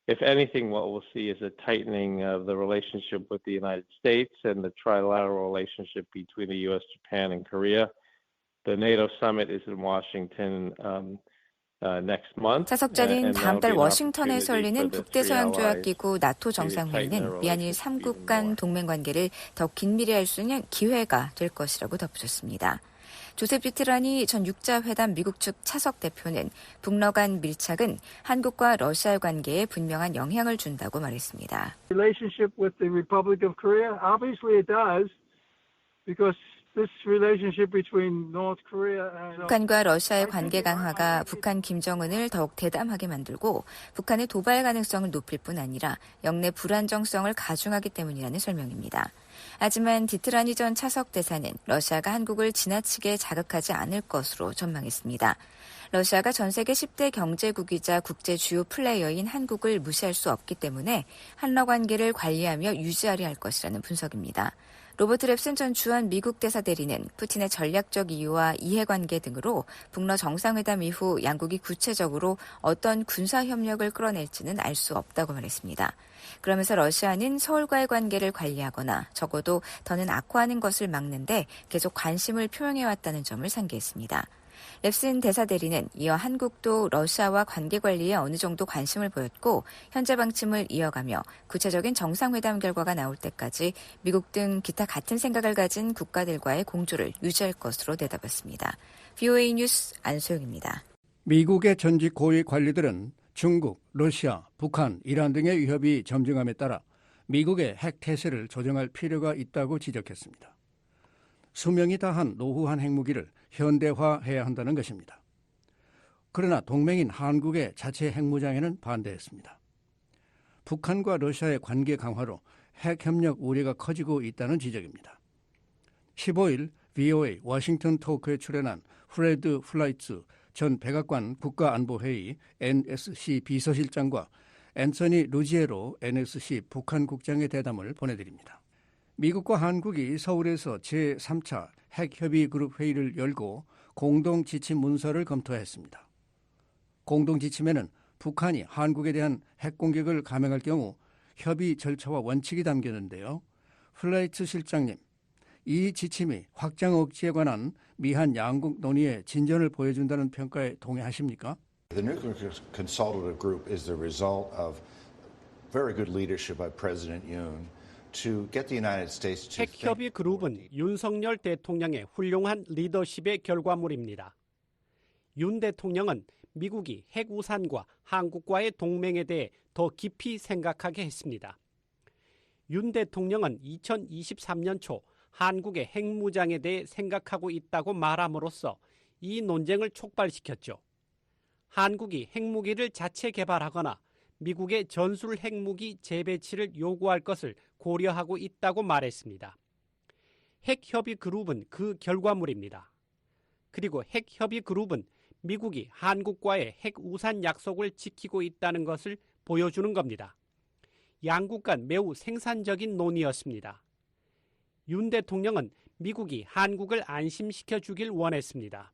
If anything, what we'll see is a tightening of the relationship with the United States and the trilateral relationship between the U.S., Japan, and Korea. The NATO summit is in Washington next month. 차 석자는 다음 달 워싱턴에서 열리는 북대서양조약기구 나토 정상회의는 미한일 3국 간 동맹관계를 더 긴밀히 할 수 있는 기회가 될 것이라고 덧붙였습니다. 조셉 비트라니 전 육자회담 미국 측 차석 대표는 북러 간 밀착은 한국과 러시아의 관계에 분명한 영향을 준다고 말했습니다. Relationship with the Republic of Korea? Obviously it does, because this relationship between North Korea and 북한과 러시아의 관계 강화가 북한 김정은을 더욱 대담하게 만들고 북한의 도발 가능성을 높일 뿐 아니라 영내 불안정성을 가중하기 때문이라는 설명입니다. 하지만 디트라니 전 차석 대사는 러시아가 한국을 지나치게 자극하지 않을 것으로 전망했습니다. 러시아가 전 세계 10대 경제국이자 국제 주요 플레이어인 한국을 무시할 수 없기 때문에 한러 관계를 관리하며 유지하려 할 것이라는 분석입니다. 로버트 랩슨 전 주한 미국 대사 대리는 푸틴의 전략적 이유와 이해관계 등으로 북러 정상회담 이후 양국이 구체적으로 어떤 군사협력을 끌어낼지는 알 수 없다고 말했습니다. 그러면서 러시아는 서울과의 관계를 관리하거나 적어도 더는 악화하는 것을 막는데 계속 관심을 표명해왔다는 점을 상기했습니다. 랩슨 대사 대리는 이어 한국도 러시아와 관계 관리에 어느 정도 관심을 보였고 현재 방침을 이어가며 구체적인 정상회담 결과가 나올 때까지 미국 등 기타 같은 생각을 가진 국가들과의 공조를 유지할 것으로 내다봤습니다. VOA 뉴스 안소영입니다. 미국의 전직 고위 관리들은 중국, 러시아, 북한, 이란 등의 위협이 점증함에 따라 미국의 핵 태세를 조정할 필요가 있다고 지적했습니다. 수명이 다한 노후한 핵무기를 현대화해야 한다는 것입니다. 그러나 동맹인 한국의 자체 핵무장에는 반대했습니다. 북한과 러시아의 관계 강화로 핵협력 우려가 커지고 있다는 지적입니다. 15일 VOA 워싱턴 토크에 출연한 프레드 플라이츠 전 백악관 국가안보회의 NSC 비서실장과 앤서니 루지에로 NSC 북한국장의 대담을 보내드립니다. 미국과 한국이 서울에서 제3차 핵협의그룹 회의를 열고 공동지침 문서를 검토했습니다. 공동지침에는 북한이 한국에 대한 핵공격을 감행할 경우 협의 절차와 원칙이 담겼는데요. 플라이츠 실장님, 이 지침이 확장 억지에 관한 미한 양국 논의의 진전을 보여준다는 평가에 동의하십니까? The Nuclear Consultative Group is the result of very good leadership by President Yoon. 핵협의 그룹은 윤석열 대통령의 훌륭한 리더십의 결과물입니다. 윤 대통령은 미국이 핵우산과 한국과의 동맹에 대해 더 깊이 생각하게 했습니다. 윤 대통령은 2023년 초 한국의 핵무장에 대해 생각하고 있다고 말함으로써 이 논쟁을 촉발시켰죠. 한국이 핵무기를 자체 개발하거나 미국의 전술 핵무기 재배치를 요구할 것을 고려하고 있다고 말했습니다. 핵협의 그룹은 그 결과물입니다. 그리고 핵협의 그룹은 미국이 한국과의 핵우산 약속을 지키고 있다는 것을 보여주는 겁니다. 양국 간 매우 생산적인 논의였습니다. 윤 대통령은 미국이 한국을 안심시켜 주길 원했습니다.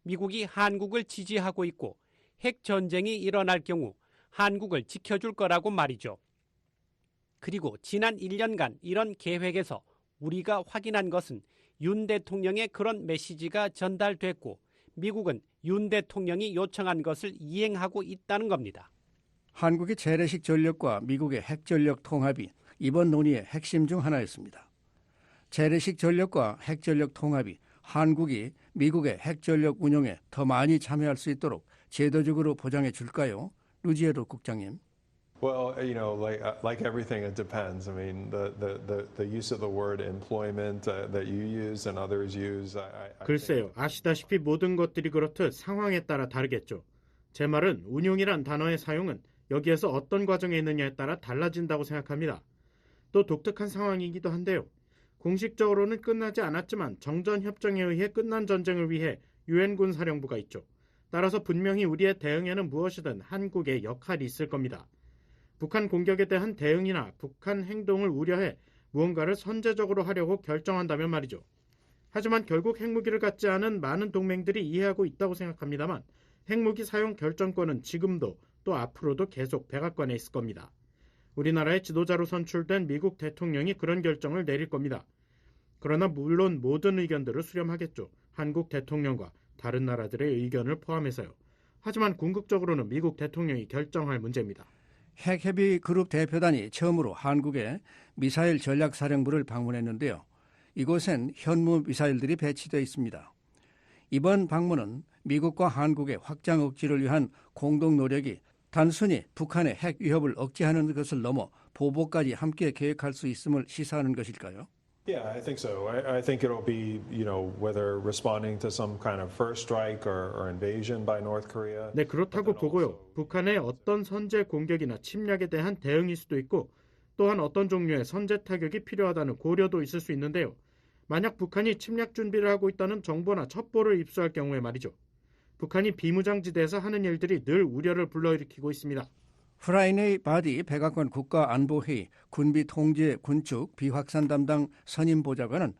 미국이 한국을 지지하고 있고 핵 전쟁이 일어날 경우 한국을 지켜줄 거라고 말이죠. 그리고 지난 1년간 이런 계획에서 우리가 확인한 것은 윤 대통령의 그런 메시지가 전달됐고 미국은 윤 대통령이 요청한 것을 이행하고 있다는 겁니다. 한국의 재래식 전력과 미국의 핵 전력 통합이 이번 논의의 핵심 중 하나였습니다. 재래식 전력과 핵 전력 통합이 한국이 미국의 핵 전력 운용에 더 많이 참여할 수 있도록 제도적으로 보장해 줄까요? 루지에로 국장님. Well, like everything, it depends. I mean, the use of the word employment that you use and others use. 글쎄요, 아시다시피 모든 것들이 그렇듯 상황에 따라 다르겠죠. 제 말은 운용이란 단어의 사용은 여기에서 어떤 과정에 있느냐에 따라 달라진다고 생각합니다. 또 독특한 상황이기도 한데요. 공식적으로는 끝나지 않았지만 정전협정에 의해 끝난 전쟁을 위해 유엔군 사령부가 있죠. 따라서 분명히 우리의 대응에는 무엇이든 한국의 역할이 있을 겁니다. 북한 공격에 대한 대응이나 북한 행동을 우려해 무언가를 선제적으로 하려고 결정한다면 말이죠. 하지만 결국 핵무기를 갖지 않은 많은 동맹들이 이해하고 있다고 생각합니다만 핵무기 사용 결정권은 지금도 또 앞으로도 계속 백악관에 있을 겁니다. 우리나라의 지도자로 선출된 미국 대통령이 그런 결정을 내릴 겁니다. 그러나 물론 모든 의견들을 수렴하겠죠. 한국 대통령과 다른 나라들의 의견을 포함해서요. 하지만 궁극적으로는 미국 대통령이 결정할 문제입니다. 핵협의 그룹 대표단이 처음으로 한국의 미사일 전략사령부를 방문했는데요. 이곳엔 현무 미사일들이 배치되어 있습니다. 이번 방문은 미국과 한국의 확장 억지를 위한 공동 노력이 단순히 북한의 핵 위협을 억제하는 것을 넘어 보복까지 함께 계획할 수 있음을 시사하는 것일까요? Yeah, I think so. I think it'll be, whether responding to some kind of first strike or invasion by North Korea. 네, 그렇다고 보고요. 북한의 어떤 선제 공격이나 침략에 대한 대응일 수도 있고 또한 어떤 종류의 선제 타격이 필요하다는 고려도 있을 수 있는데요. 만약 북한이 침략 준비를 하고 있다는 정보나 첩보를 입수할 경우에 말이죠. 북한이 비무장지대에서 하는 일들이 늘 우려를 불러일으키고 있습니다. 프라이네이 바디 백악관 국가안보회의 군비통제 군축 비확산 담당 선임보좌관은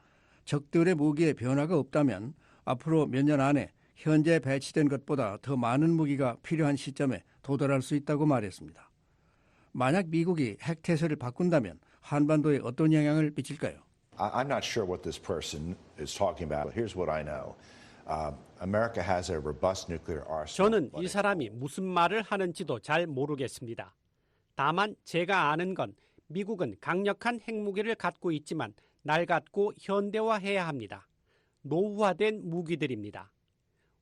적들의 무기에 변화가 없다면 앞으로 몇 년 안에 현재 배치된 것보다 더 많은 무기가 필요한 시점에 도달할 수 있다고 말했습니다. 만약 미국이 핵태세를 바꾼다면 한반도에 어떤 영향을 미칠까요? I'm not sure what this person is talking about. Here's what I know. America has a robust nuclear arsenal. 저는 이 사람이 무슨 말을 하는지도 잘 모르겠습니다. 다만 제가 아는 건 미국은 강력한 핵무기를 갖고 있지만 낡았고 현대화해야 합니다. 노후화된 무기들입니다.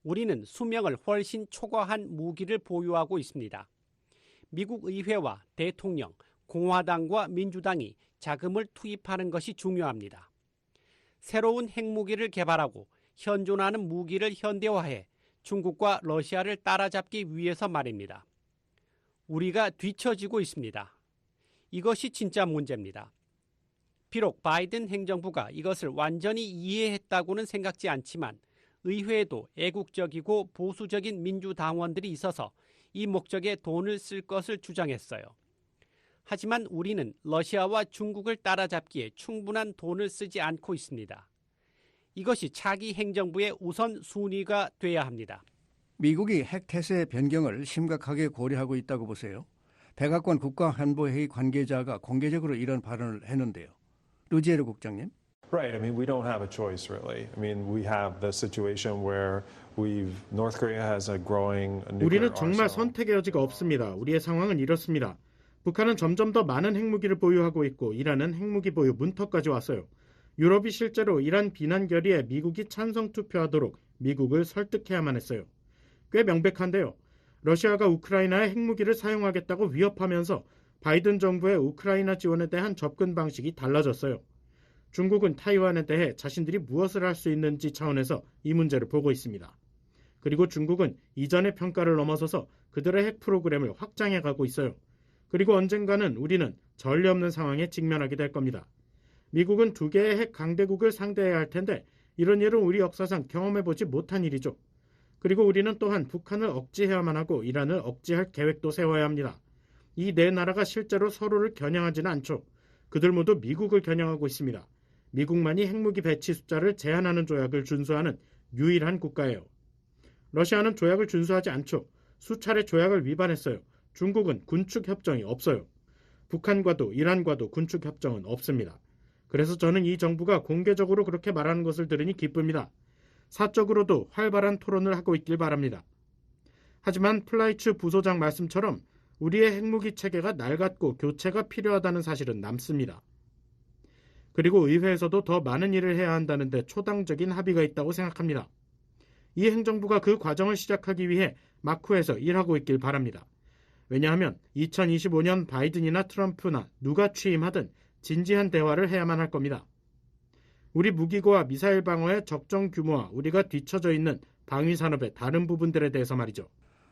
우리는 수명을 훨씬 초과한 무기를 보유하고 있습니다. 미국 의회와 대통령, 공화당과 민주당이 자금을 투입하는 것이 중요합니다. 새로운 핵무기를 개발하고 현존하는 무기를 현대화해 중국과 러시아를 따라잡기 위해서 말입니다. 우리가 뒤처지고 있습니다. 이것이 진짜 문제입니다. 비록 바이든 행정부가 이것을 완전히 이해했다고는 생각지 않지만 의회에도 애국적이고 보수적인 민주당원들이 있어서 이 목적에 돈을 쓸 것을 주장했어요. 하지만 우리는 러시아와 중국을 따라잡기에 충분한 돈을 쓰지 않고 있습니다. 이것이 차기 행정부의 우선 순위가 돼야 합니다. 미국이 핵태세 변경을 심각하게 고려하고 있다고 보세요. 백악관 국가안보회의 관계자가 공개적으로 이런 발언을 했는데요. 루지에르 국장님. Right. I mean, we don't have a choice, really. I mean, we have the situation where North Korea has a growing nuclear 우리는 정말 arsenal. 선택의 여지가 없습니다. 우리의 상황은 이렇습니다. 북한은 점점 더 많은 핵무기를 보유하고 있고 이란은 핵무기 보유 문턱까지 왔어요. 유럽이 실제로 이란 비난 결의에 미국이 찬성 투표하도록 미국을 설득해야만 했어요. 꽤 명백한데요. 러시아가 우크라이나에 핵무기를 사용하겠다고 위협하면서 바이든 정부의 우크라이나 지원에 대한 접근 방식이 달라졌어요. 중국은 타이완에 대해 자신들이 무엇을 할 수 있는지 차원에서 이 문제를 보고 있습니다. 그리고 중국은 이전의 평가를 넘어서서 그들의 핵 프로그램을 확장해 가고 있어요. 그리고 언젠가는 우리는 전례 없는 상황에 직면하게 될 겁니다. 미국은 두 개의 핵 강대국을 상대해야 할 텐데 이런 일은 우리 역사상 경험해보지 못한 일이죠. 그리고 우리는 또한 북한을 억제해야만 하고 이란을 억제할 계획도 세워야 합니다. 이 네 나라가 실제로 서로를 겨냥하지는 않죠. 그들 모두 미국을 겨냥하고 있습니다. 미국만이 핵무기 배치 숫자를 제한하는 조약을 준수하는 유일한 국가예요. 러시아는 조약을 준수하지 않죠. 수차례 조약을 위반했어요. 중국은 군축 협정이 없어요. 북한과도 이란과도 군축 협정은 없습니다. 그래서 저는 이 정부가 공개적으로 그렇게 말하는 것을 들으니 기쁩니다. 사적으로도 활발한 토론을 하고 있길 바랍니다. 하지만 플라이츠 부소장 말씀처럼 우리의 핵무기 체계가 낡았고 교체가 필요하다는 사실은 남습니다. 그리고 의회에서도 더 많은 일을 해야 한다는데 초당적인 합의가 있다고 생각합니다. 이 행정부가 그 과정을 시작하기 위해 마쿠에서 일하고 있길 바랍니다. 왜냐하면 2025년 바이든이나 트럼프나 누가 취임하든 진지한 대화를 해야만 할 겁니다. 우리 무기고와 미사일 방어의 적정 규모와 우리가 뒤처져 있는 방위 산업의 다른 부분들에 대해서 말이죠.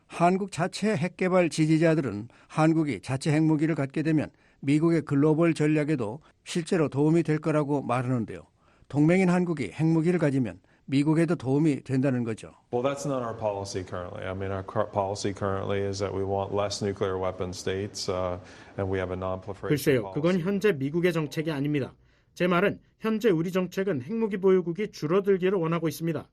한국 자체 핵개발 지지자들은 한국이 자체 핵무기를 갖게 되면 미국의 글로벌 전략에도 실제로 도움이 될 거라고 말하는데요. 동맹인 한국이 핵무기를 가지면 미국에도 도움이 된다는 거죠. Well, that's not our policy currently. I mean, our policy currently is that we want less nuclear weapon states, and we have a non-proliferation 글쎄요, 그건 현재 미국의 정책이 아닙니다. 제 말은 현재 우리 정책은 핵무기 보유국이 줄어들기를 원하고 있습니다.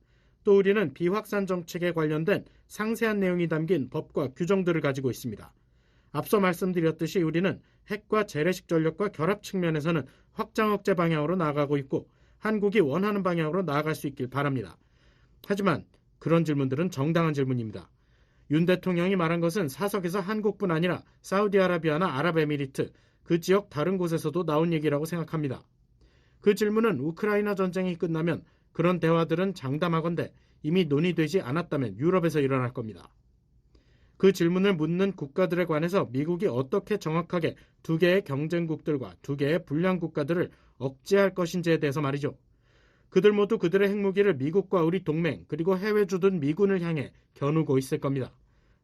또 우리는 비확산 정책에 관련된 상세한 내용이 담긴 법과 규정들을 가지고 있습니다. 앞서 말씀드렸듯이 우리는 핵과 재래식 전력과 결합 측면에서는 확장 억제 방향으로 나아가고 있고 한국이 원하는 방향으로 나아갈 수 있길 바랍니다. 하지만 그런 질문들은 정당한 질문입니다. 윤 대통령이 말한 것은 사석에서 한국뿐 아니라 사우디아라비아나 아랍에미리트, 그 지역 다른 곳에서도 나온 얘기라고 생각합니다. 그 질문은 우크라이나 전쟁이 끝나면 그런 대화들은 장담하건대 이미 논의되지 않았다면 유럽에서 일어날 겁니다. 그 질문을 묻는 국가들에 관해서 미국이 어떻게 정확하게 두 개의 경쟁국들과 두 개의 불량 국가들을 억제할 것인지에 대해서 말이죠. 그들 모두 그들의 핵무기를 미국과 우리 동맹 그리고 해외 주둔 미군을 향해 겨누고 있을 겁니다.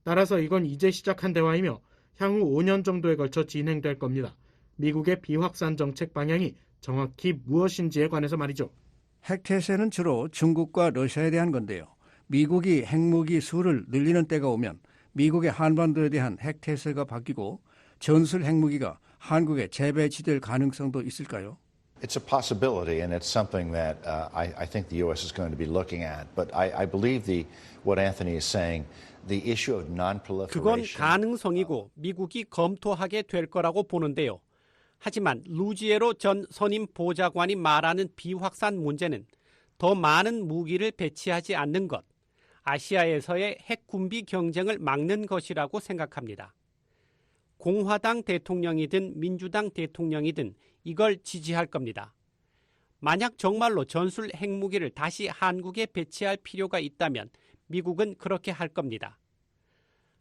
따라서 이건 이제 시작한 대화이며 향후 5년 정도에 걸쳐 진행될 겁니다. 미국의 비확산 정책 방향이 정확히 무엇인지에 관해서 말이죠. 핵태세는 주로 중국과 러시아에 대한 건데요. 미국이 핵무기 수를 늘리는 때가 오면 미국의 한반도에 대한 핵태세가 바뀌고 전술 핵무기가 한국에 재배치될 가능성도 있을까요? It's a possibility, and it's something that I think the U.S. is going to be looking at. But I believe what Anthony is saying, the issue of non-proliferation. 그건 가능성이고 미국이 검토하게 될 거라고 보는데요. 하지만 루지에로 전 선임 보좌관이 말하는 비확산 문제는 더 많은 무기를 배치하지 않는 것, 아시아에서의 핵 군비 경쟁을 막는 것이라고 생각합니다. 공화당 대통령이든 민주당 대통령이든 이걸 지지할 겁니다. 만약 정말로 전술 핵무기를 다시 한국에 배치할 필요가 있다면 미국은 그렇게 할 겁니다.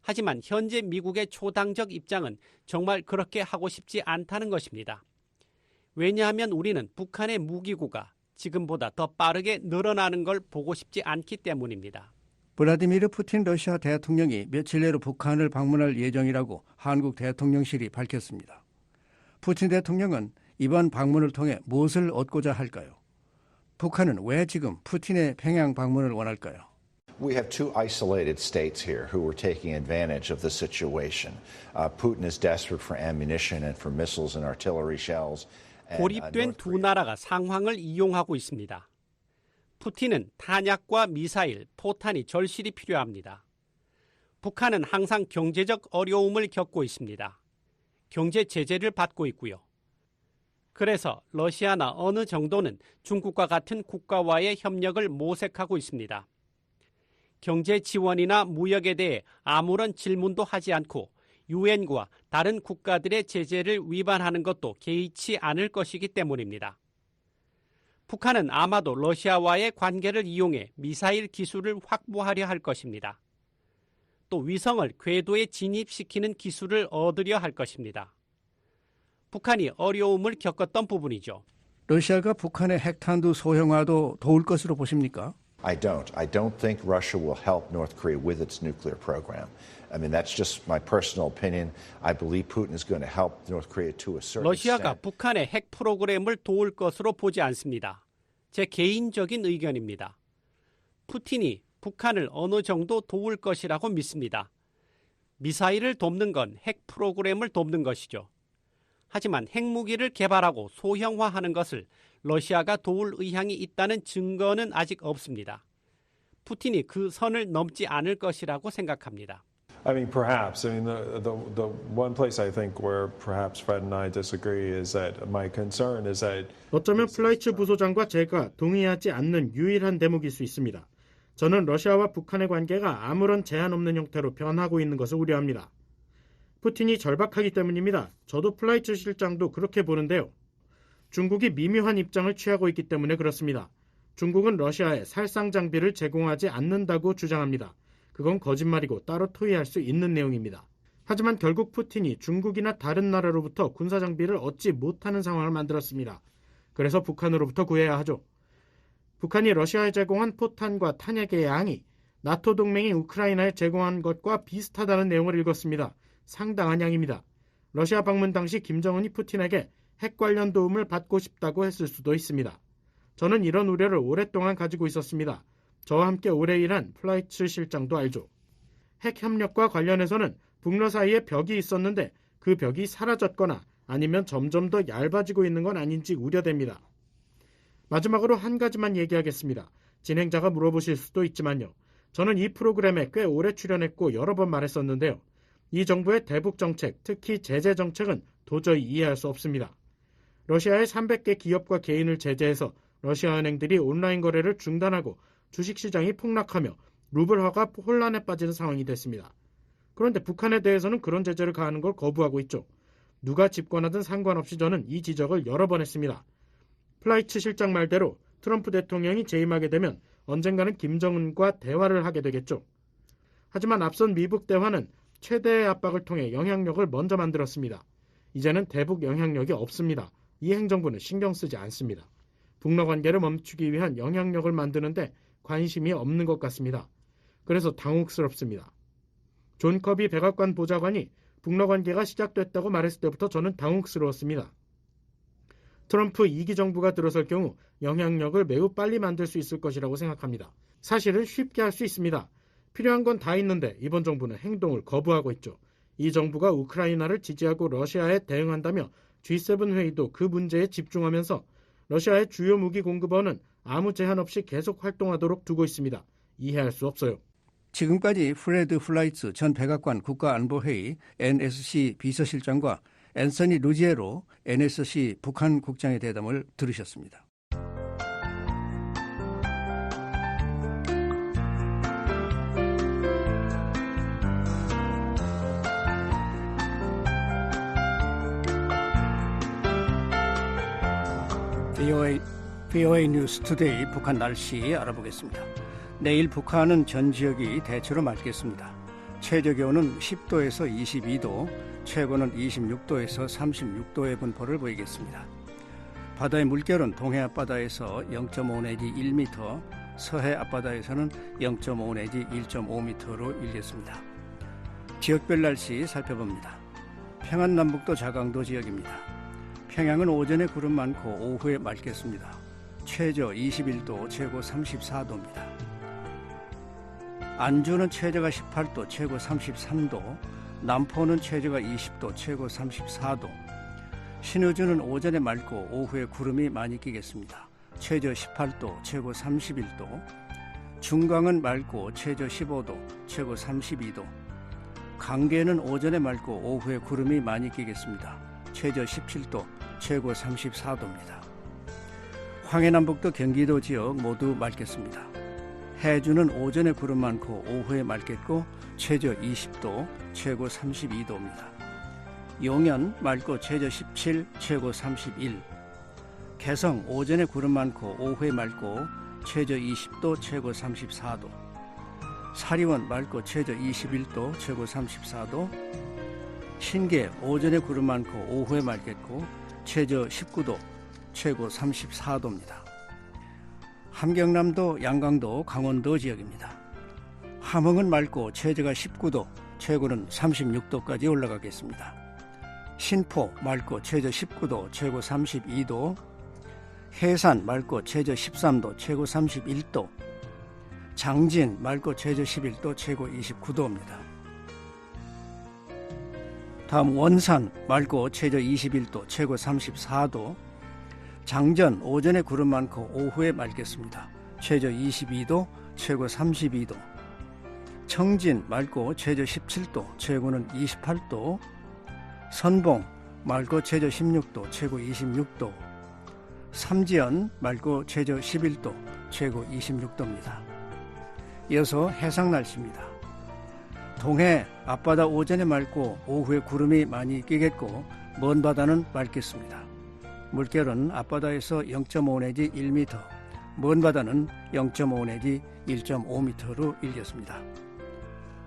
하지만 현재 미국의 초당적 입장은 정말 그렇게 하고 싶지 않다는 것입니다. 왜냐하면 우리는 북한의 무기고가 지금보다 더 빠르게 늘어나는 걸 보고 싶지 않기 때문입니다. 블라디미르 푸틴 러시아 대통령이 며칠 내로 북한을 방문할 예정이라고 한국 대통령실이 밝혔습니다. 푸틴 대통령은 이번 방문을 통해 무엇을 얻고자 할까요? 북한은 왜 지금 푸틴의 평양 방문을 원할까요? We have two isolated states here who are taking advantage of the situation. Putin is desperate for ammunition and for missiles and artillery shells. 고립된 두 나라가 상황을 이용하고 있습니다. 푸틴은 탄약과 미사일, 포탄이 절실히 필요합니다. 북한은 항상 경제적 어려움을 겪고 있습니다. 경제 제재를 받고 있고요. 그래서 러시아나 어느 정도는 중국과 같은 국가와의 협력을 모색하고 있습니다. 경제 지원이나 무역에 대해 아무런 질문도 하지 않고 유엔과 다른 국가들의 제재를 위반하는 것도 개의치 않을 것이기 때문입니다. 북한은 아마도 러시아와의 관계를 이용해 미사일 기술을 확보하려 할 것입니다. 또 위성을 궤도에 진입시키는 기술을 얻으려 할 것입니다. 북한이 어려움을 겪었던 부분이죠. 러시아가 북한의 핵탄두 소형화도 도울 것으로 보십니까? I don't think Russia will help North Korea with its nuclear program. I mean, that's just my personal opinion. I believe Putin is going to help North Korea to a certain 러시아가 extent. 북한의 핵 프로그램을 도울 것으로 보지 않습니다. 제 개인적인 의견입니다. 푸틴이 북한을 어느 정도 도울 것이라고 믿습니다. 미사일을 돕는 건 핵 프로그램을 돕는 것이죠. 하지만 핵무기를 개발하고 소형화하는 것을 러시아가 도울 의향이 있다는 증거는 아직 없습니다. 푸틴이 그 선을 넘지 않을 것이라고 생각합니다. I mean, perhaps. I mean, the one place I think where perhaps Fred and I disagree is that my concern is that 어쩌면 플라이츠 부소장과 제가 동의하지 않는 유일한 대목일 수 있습니다. 저는 러시아와 북한의 관계가 아무런 제한 없는 형태로 변하고 있는 것을 우려합니다. 푸틴이 절박하기 때문입니다. 저도 플라이츠 실장도 그렇게 보는데요. 중국이 미묘한 입장을 취하고 있기 때문에 그렇습니다. 중국은 러시아에 살상 장비를 제공하지 않는다고 주장합니다. 그건 거짓말이고 따로 토의할 수 있는 내용입니다. 하지만 결국 푸틴이 중국이나 다른 나라로부터 군사장비를 얻지 못하는 상황을 만들었습니다. 그래서 북한으로부터 구해야 하죠. 북한이 러시아에 제공한 포탄과 탄약의 양이 나토 동맹이 우크라이나에 제공한 것과 비슷하다는 내용을 읽었습니다. 상당한 양입니다. 러시아 방문 당시 김정은이 푸틴에게 핵 관련 도움을 받고 싶다고 했을 수도 있습니다. 저는 이런 우려를 오랫동안 가지고 있었습니다. 저와 함께 오래 일한 플라이츠 실장도 알죠. 핵 협력과 관련해서는 북러 사이에 벽이 있었는데 그 벽이 사라졌거나 아니면 점점 더 얇아지고 있는 건 아닌지 우려됩니다. 마지막으로 한 가지만 얘기하겠습니다. 진행자가 물어보실 수도 있지만요. 저는 이 프로그램에 꽤 오래 출연했고 여러 번 말했었는데요. 이 정부의 대북 정책, 특히 제재 정책은 도저히 이해할 수 없습니다. 러시아의 300개 기업과 개인을 제재해서 러시아 은행들이 온라인 거래를 중단하고 주식시장이 폭락하며 루블화가 혼란에 빠지는 상황이 됐습니다. 그런데 북한에 대해서는 그런 제재를 가하는 걸 거부하고 있죠. 누가 집권하든 상관없이 저는 이 지적을 여러 번 했습니다. 플라이츠 실장 말대로 트럼프 대통령이 재임하게 되면 언젠가는 김정은과 대화를 하게 되겠죠. 하지만 앞선 미북 대화는 최대의 압박을 통해 영향력을 먼저 만들었습니다. 이제는 대북 영향력이 없습니다. 이 행정부는 신경 쓰지 않습니다. 북러 관계를 멈추기 위한 영향력을 만드는데 관심이 없는 것 같습니다. 그래서 당혹스럽습니다. 존 커비 백악관 보좌관이 북러 관계가 시작됐다고 말했을 때부터 저는 당혹스러웠습니다. 트럼프 2기 정부가 들어설 경우 영향력을 매우 빨리 만들 수 있을 것이라고 생각합니다. 사실은 쉽게 할 수 있습니다. 필요한 건 다 있는데 이번 정부는 행동을 거부하고 있죠. 이 정부가 우크라이나를 지지하고 러시아에 대응한다며 G7 회의도 그 문제에 집중하면서 러시아의 주요 무기 공급원은 아무 제한 없이 계속 활동하도록 두고 있습니다. 이해할 수 없어요. 지금까지 프레드 플라이츠 전 백악관 국가안보회의 NSC 비서실장과 앤서니 루지에로 NSC 북한 국장의 대담을 들으셨습니다. VOA 뉴스 투데이 북한 날씨 알아보겠습니다. 내일 북한은 전 지역이 대체로 맑겠습니다. 최저 기온은 10도에서 22도, 최고는 26도에서 36도의 분포를 보이겠습니다. 바다의 물결은 동해 앞바다에서 0.5 내지 1m, 서해 앞바다에서는 0.5 내지 1.5m로 일겠습니다. 지역별 날씨 살펴봅니다. 평안남북도 자강도 지역입니다. 평양은 오전에 구름 많고 오후에 맑겠습니다. 최저 21도, 최고 34도입니다. 안주는 최저가 18도, 최고 33도, 남포는 최저가 20도, 최고 34도, 신의주는 오전에 맑고 오후에 구름이 많이 끼겠습니다. 최저 18도, 최고 31도, 중강은 맑고 최저 15도, 최고 32도, 강계는 오전에 맑고 오후에 구름이 많이 끼겠습니다. 최저 17도, 최고 34도입니다. 황해남북도 경기도 지역 모두 맑겠습니다. 해주는 오전에 구름 많고 오후에 맑겠고 최저 20도, 최고 32도입니다. 용현 맑고 최저 17, 최고 31. 개성 오전에 구름 많고 오후에 맑고 최저 20도, 최고 34도. 사리원 맑고 최저 21도, 최고 34도. 신계 오전에 구름 많고 오후에 맑겠고 최저 19도, 최고 34도입니다. 함경남도, 양강도, 강원도 지역입니다. 함흥은 맑고 최저가 19도, 최고는 36도까지 올라가겠습니다. 신포 맑고 최저 19도, 최고 32도. 해산 맑고 최저 13도, 최고 31도. 장진 맑고 최저 11도, 최고 29도입니다. 다음 원산 맑고 최저 21도, 최고 34도. 장전 오전에 구름 많고 오후에 맑겠습니다. 최저 22도, 최고 32도. 청진 맑고 최저 17도, 최고는 28도, 선봉 맑고 최저 16도, 최고 26도, 삼지연 맑고 최저 11도, 최고 26도입니다. 이어서 해상 날씨입니다. 동해 앞바다 오전에 맑고 오후에 구름이 많이 끼겠고 먼 바다는 맑겠습니다. 물결은 앞바다에서 0.5 내지 1m, 먼 바다는 0.5 내지 1.5m로 일겠습니다.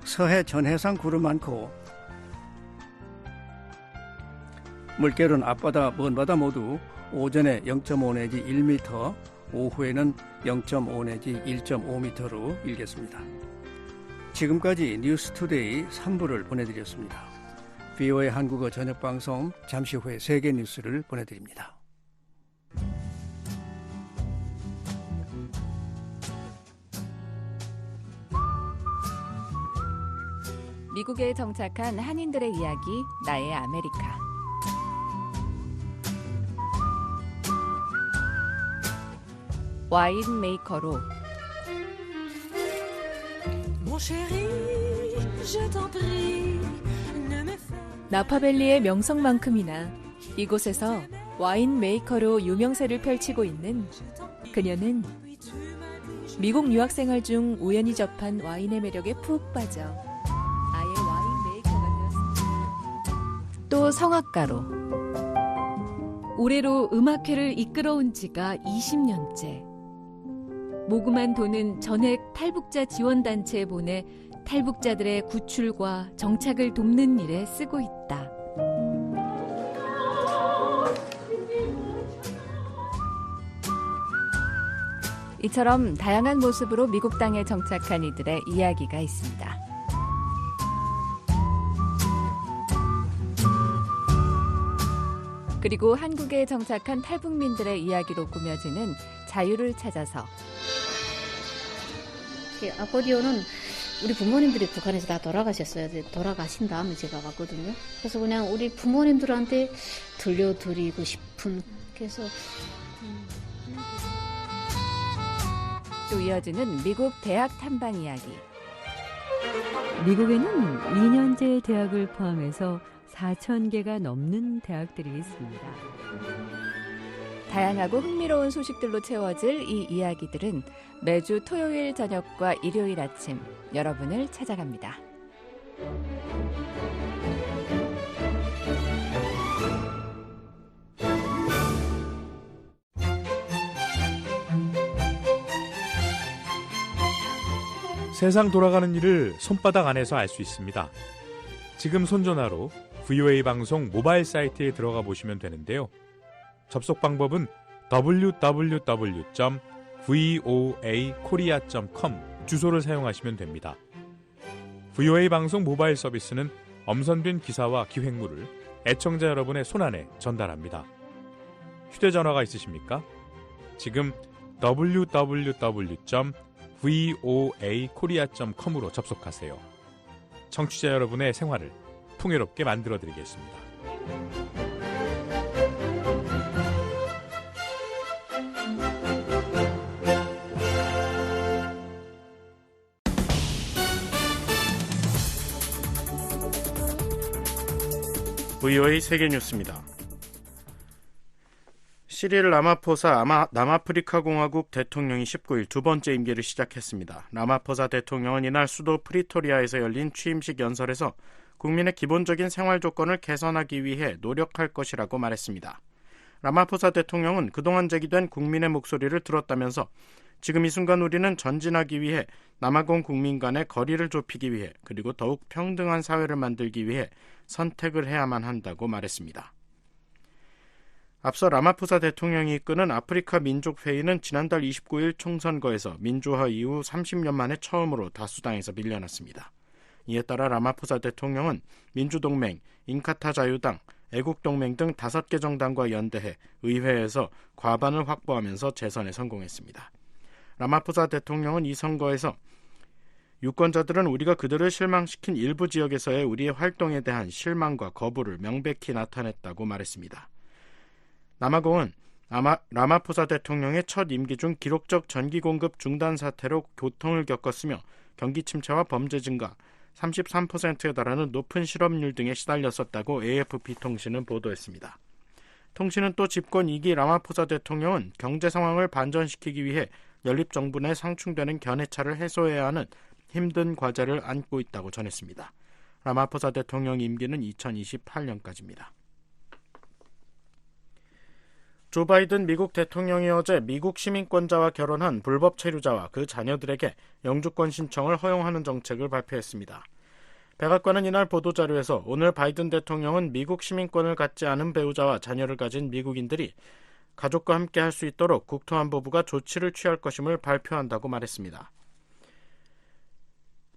서해 전해상 구름 많고 물결은 앞바다, 먼 바다 모두 오전에 0.5 내지 1m, 오후에는 0.5 내지 1.5m로 일겠습니다. 지금까지 뉴스투데이 3부를 보내드렸습니다. VOA 한국어 저녁방송 잠시 후에 세계 뉴스를 보내드립니다. 미국에 정착한 한인들의 이야기, 나의 아메리카. 와인 메이커로 나파밸리의 명성만큼이나 이곳에서 와인 메이커로 유명세를 펼치고 있는 그녀는 미국 유학생활 중 우연히 접한 와인의 매력에 푹 빠져 아예 와인 메이커가 되었습니다. 또 성악가로 올해로 음악회를 이끌어온 지가 20년째. 모금한 돈은 전액 탈북자 지원단체에 보내 탈북자들의 구출과 정착을 돕는 일에 쓰고 있다. 이처럼 다양한 모습으로 미국 땅에 정착한 이들의 이야기가 있습니다. 그리고 한국에 정착한 탈북민들의 이야기로 꾸며지는 자유를 찾아서. 아코디오는 우리 부모님들이 북한에서 다 돌아가셨어요. 돌아가신 다음에 제가 왔거든요. 그래서 그냥 우리 부모님들한테 들려드리고 싶은, 그래서 또 이어지는 미국 대학 탐방 이야기. 미국에는 2년제 대학을 포함해서 4,000개가 넘는 대학들이 있습니다. 다양하고 흥미로운 소식들로 채워질 이 이야기들은 매주 토요일 저녁과 일요일 아침 여러분을 찾아갑니다. 세상 돌아가는 일을 손바닥 안에서 알 수 있습니다. 지금 손전화로 VOA 방송 모바일 사이트에 들어가 보시면 되는데요. 접속 방법은 www.voakorea.com 주소를 사용하시면 됩니다. VOA 방송 모바일 서비스는 엄선된 기사와 기획물을 애청자 여러분의 손안에 전달합니다. 휴대전화가 있으십니까? 지금 www.voakorea.com으로 접속하세요. 청취자 여러분의 생활을 풍요롭게 만들어드리겠습니다. VOA 세계뉴스입니다. 시릴 라마포사 남아프리카 공화국 대통령이 19일 두 번째 임기를 시작했습니다. 라마포사 대통령은 이날 수도 프리토리아에서 열린 취임식 연설에서 국민의 기본적인 생활 조건을 개선하기 위해 노력할 것이라고 말했습니다. 라마포사 대통령은 그동안 제기된 국민의 목소리를 들었다면서 지금 이 순간 우리는 전진하기 위해 남아공 국민 간의 거리를 좁히기 위해 그리고 더욱 평등한 사회를 만들기 위해 선택을 해야만 한다고 말했습니다. 앞서 라마포사 대통령이 이끄는 아프리카 민족회의는 지난달 29일 총선거에서 민주화 이후 30년 만에 처음으로 다수당에서 밀려났습니다. 이에 따라 라마포사 대통령은 민주동맹, 인카타 자유당, 애국동맹 등 5개 정당과 연대해 의회에서 과반을 확보하면서 재선에 성공했습니다. 라마포사 대통령은 이 선거에서 유권자들은 우리가 그들을 실망시킨 일부 지역에서의 우리의 활동에 대한 실망과 거부를 명백히 나타냈다고 말했습니다. 남아공은 라마포사 대통령의 첫 임기 중 기록적 전기 공급 중단 사태로 고통을 겪었으며 경기 침체와 범죄 증가, 33%에 달하는 높은 실업률 등에 시달렸었다고 AFP 통신은 보도했습니다. 통신은 또 집권 2기 라마포사 대통령은 경제 상황을 반전시키기 위해 연립정부 내 상충되는 견해차를 해소해야 하는 힘든 과제를 안고 있다고 전했습니다. 라마포사 대통령 임기는 2028년까지입니다. 조 바이든 미국 대통령이 어제 미국 시민권자와 결혼한 불법 체류자와 그 자녀들에게 영주권 신청을 허용하는 정책을 발표했습니다. 백악관은 이날 보도자료에서 오늘 바이든 대통령은 미국 시민권을 갖지 않은 배우자와 자녀를 가진 미국인들이 가족과 함께 할 수 있도록 국토안보부가 조치를 취할 것임을 발표한다고 말했습니다.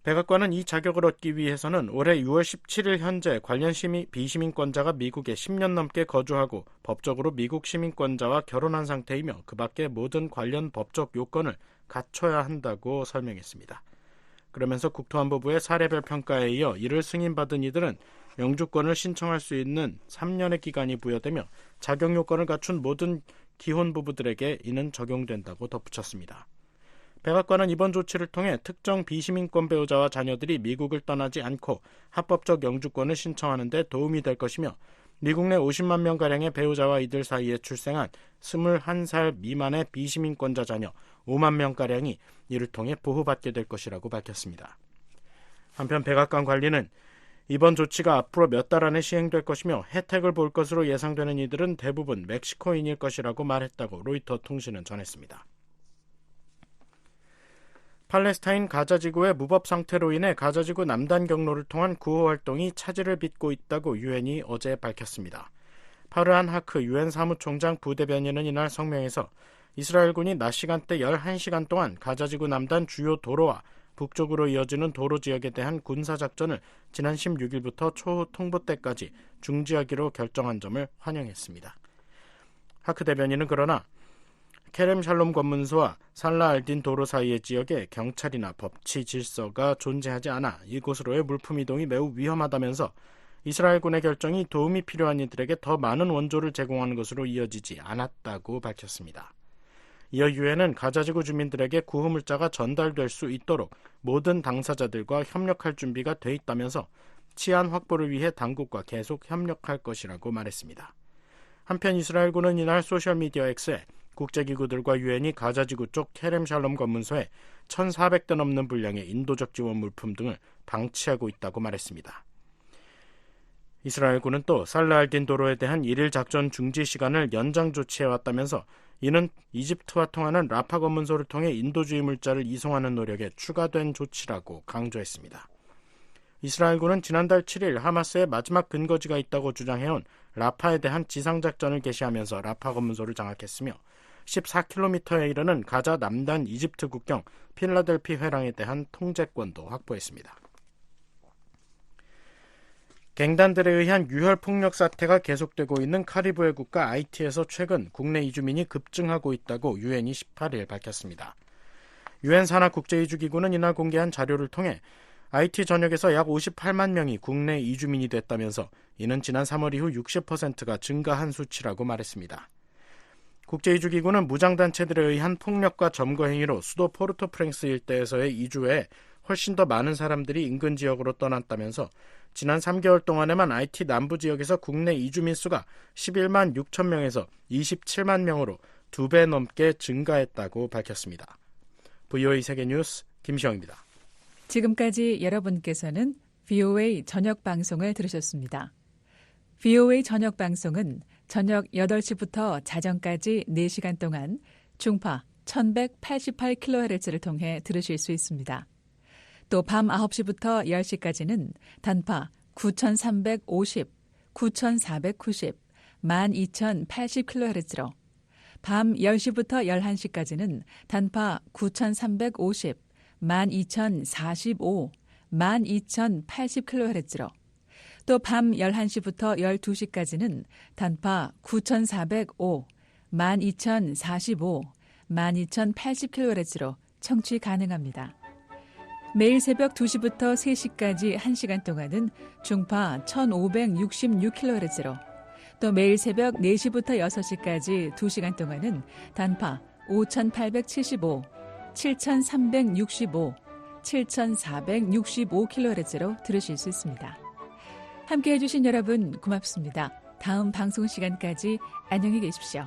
백악관은 이 자격을 얻기 위해서는 올해 6월 17일 현재 관련 비시민권자가 미국에 10년 넘게 거주하고 법적으로 미국 시민권자와 결혼한 상태이며 그 밖에 모든 관련 법적 요건을 갖춰야 한다고 설명했습니다. 그러면서 국토안보부의 사례별 평가에 이어 이를 승인받은 이들은 영주권을 신청할 수 있는 3년의 기간이 부여되며 자격 요건을 갖춘 모든 기혼 부부들에게 이는 적용된다고 덧붙였습니다. 백악관은 이번 조치를 통해 특정 비시민권 배우자와 자녀들이 미국을 떠나지 않고 합법적 영주권을 신청하는 데 도움이 될 것이며 미국 내 50만 명가량의 배우자와 이들 사이에 출생한 21살 미만의 비시민권자 자녀 5만 명가량이 이를 통해 보호받게 될 것이라고 밝혔습니다. 한편 백악관 관리는 이번 조치가 앞으로 몇 달 안에 시행될 것이며 혜택을 볼 것으로 예상되는 이들은 대부분 멕시코인일 것이라고 말했다고 로이터 통신은 전했습니다. 팔레스타인 가자지구의 무법 상태로 인해 가자지구 남단 경로를 통한 구호 활동이 차질을 빚고 있다고 유엔이 어제 밝혔습니다. 파르한 하크 유엔 사무총장 부대변인은 이날 성명에서 이스라엘군이 낮 시간대 11시간 동안 가자지구 남단 주요 도로와 북쪽으로 이어지는 도로 지역에 대한 군사작전을 지난 16일부터 초후 통보 때까지 중지하기로 결정한 점을 환영했습니다. 하크 대변인은 그러나 케렘 샬롬 검문소와 살라 알딘 도로 사이의 지역에 경찰이나 법치 질서가 존재하지 않아 이곳으로의 물품 이동이 매우 위험하다면서 이스라엘군의 결정이 도움이 필요한 이들에게 더 많은 원조를 제공하는 것으로 이어지지 않았다고 밝혔습니다. 이어 유엔은 가자지구 주민들에게 구호 물자가 전달될 수 있도록 모든 당사자들과 협력할 준비가 돼 있다면서 치안 확보를 위해 당국과 계속 협력할 것이라고 말했습니다. 한편 이스라엘군은 이날 소셜미디어 X에 국제기구들과 유엔이 가자지구 쪽 케렘 샬롬 검문소에 1,400대 넘는 분량의 인도적 지원 물품 등을 방치하고 있다고 말했습니다. 이스라엘군은 또 살라 알딘 도로에 대한 일일 작전 중지 시간을 연장 조치해왔다면서 이는 이집트와 통하는 라파 검문소를 통해 인도주의 물자를 이송하는 노력에 추가된 조치라고 강조했습니다. 이스라엘군은 지난달 7일 하마스의 마지막 근거지가 있다고 주장해온 라파에 대한 지상작전을 개시하면서 라파 검문소를 장악했으며 14km에 이르는 가자 남단 이집트 국경 필라델피 회랑에 대한 통제권도 확보했습니다. 갱단들에 의한 유혈 폭력 사태가 계속되고 있는 카리브해 국가 하이티에서 최근 국내 이주민이 급증하고 있다고 유엔이 18일 밝혔습니다. 유엔 산하 국제이주기구는 이날 공개한 자료를 통해 하이티 전역에서 약 58만 명이 국내 이주민이 됐다면서 이는 지난 3월 이후 60%가 증가한 수치라고 말했습니다. 국제이주기구는 무장단체들에 의한 폭력과 점거 행위로 수도 포르토프랭스 일대에서의 이주 외에 훨씬 더 많은 사람들이 인근 지역으로 떠났다면서 지난 3개월 동안에만 하이티 남부 지역에서 국내 이주민 수가 11만 6천 명에서 27만 명으로 2배 넘게 증가했다고 밝혔습니다. VOA 세계뉴스 김시영입니다. 지금까지 여러분께서는 VOA 저녁 방송을 들으셨습니다. VOA 저녁 방송은 저녁 8시부터 자정까지 4시간 동안 중파 1188kHz를 통해 들으실 수 있습니다. 또 밤 9시부터 10시까지는 단파 9350, 9490, 12080kHz로 밤 10시부터 11시까지는 단파 9350, 12045, 12080kHz로 또 밤 11시부터 12시까지는 단파 9405, 12045, 12080kHz로 청취 가능합니다. 매일 새벽 2시부터 3시까지 1시간 동안은 중파 1566kHz로 또 매일 새벽 4시부터 6시까지 2시간 동안은 단파 5,875, 7,365, 7,465kHz로 들으실 수 있습니다. 함께해 주신 여러분 고맙습니다. 다음 방송 시간까지 안녕히 계십시오.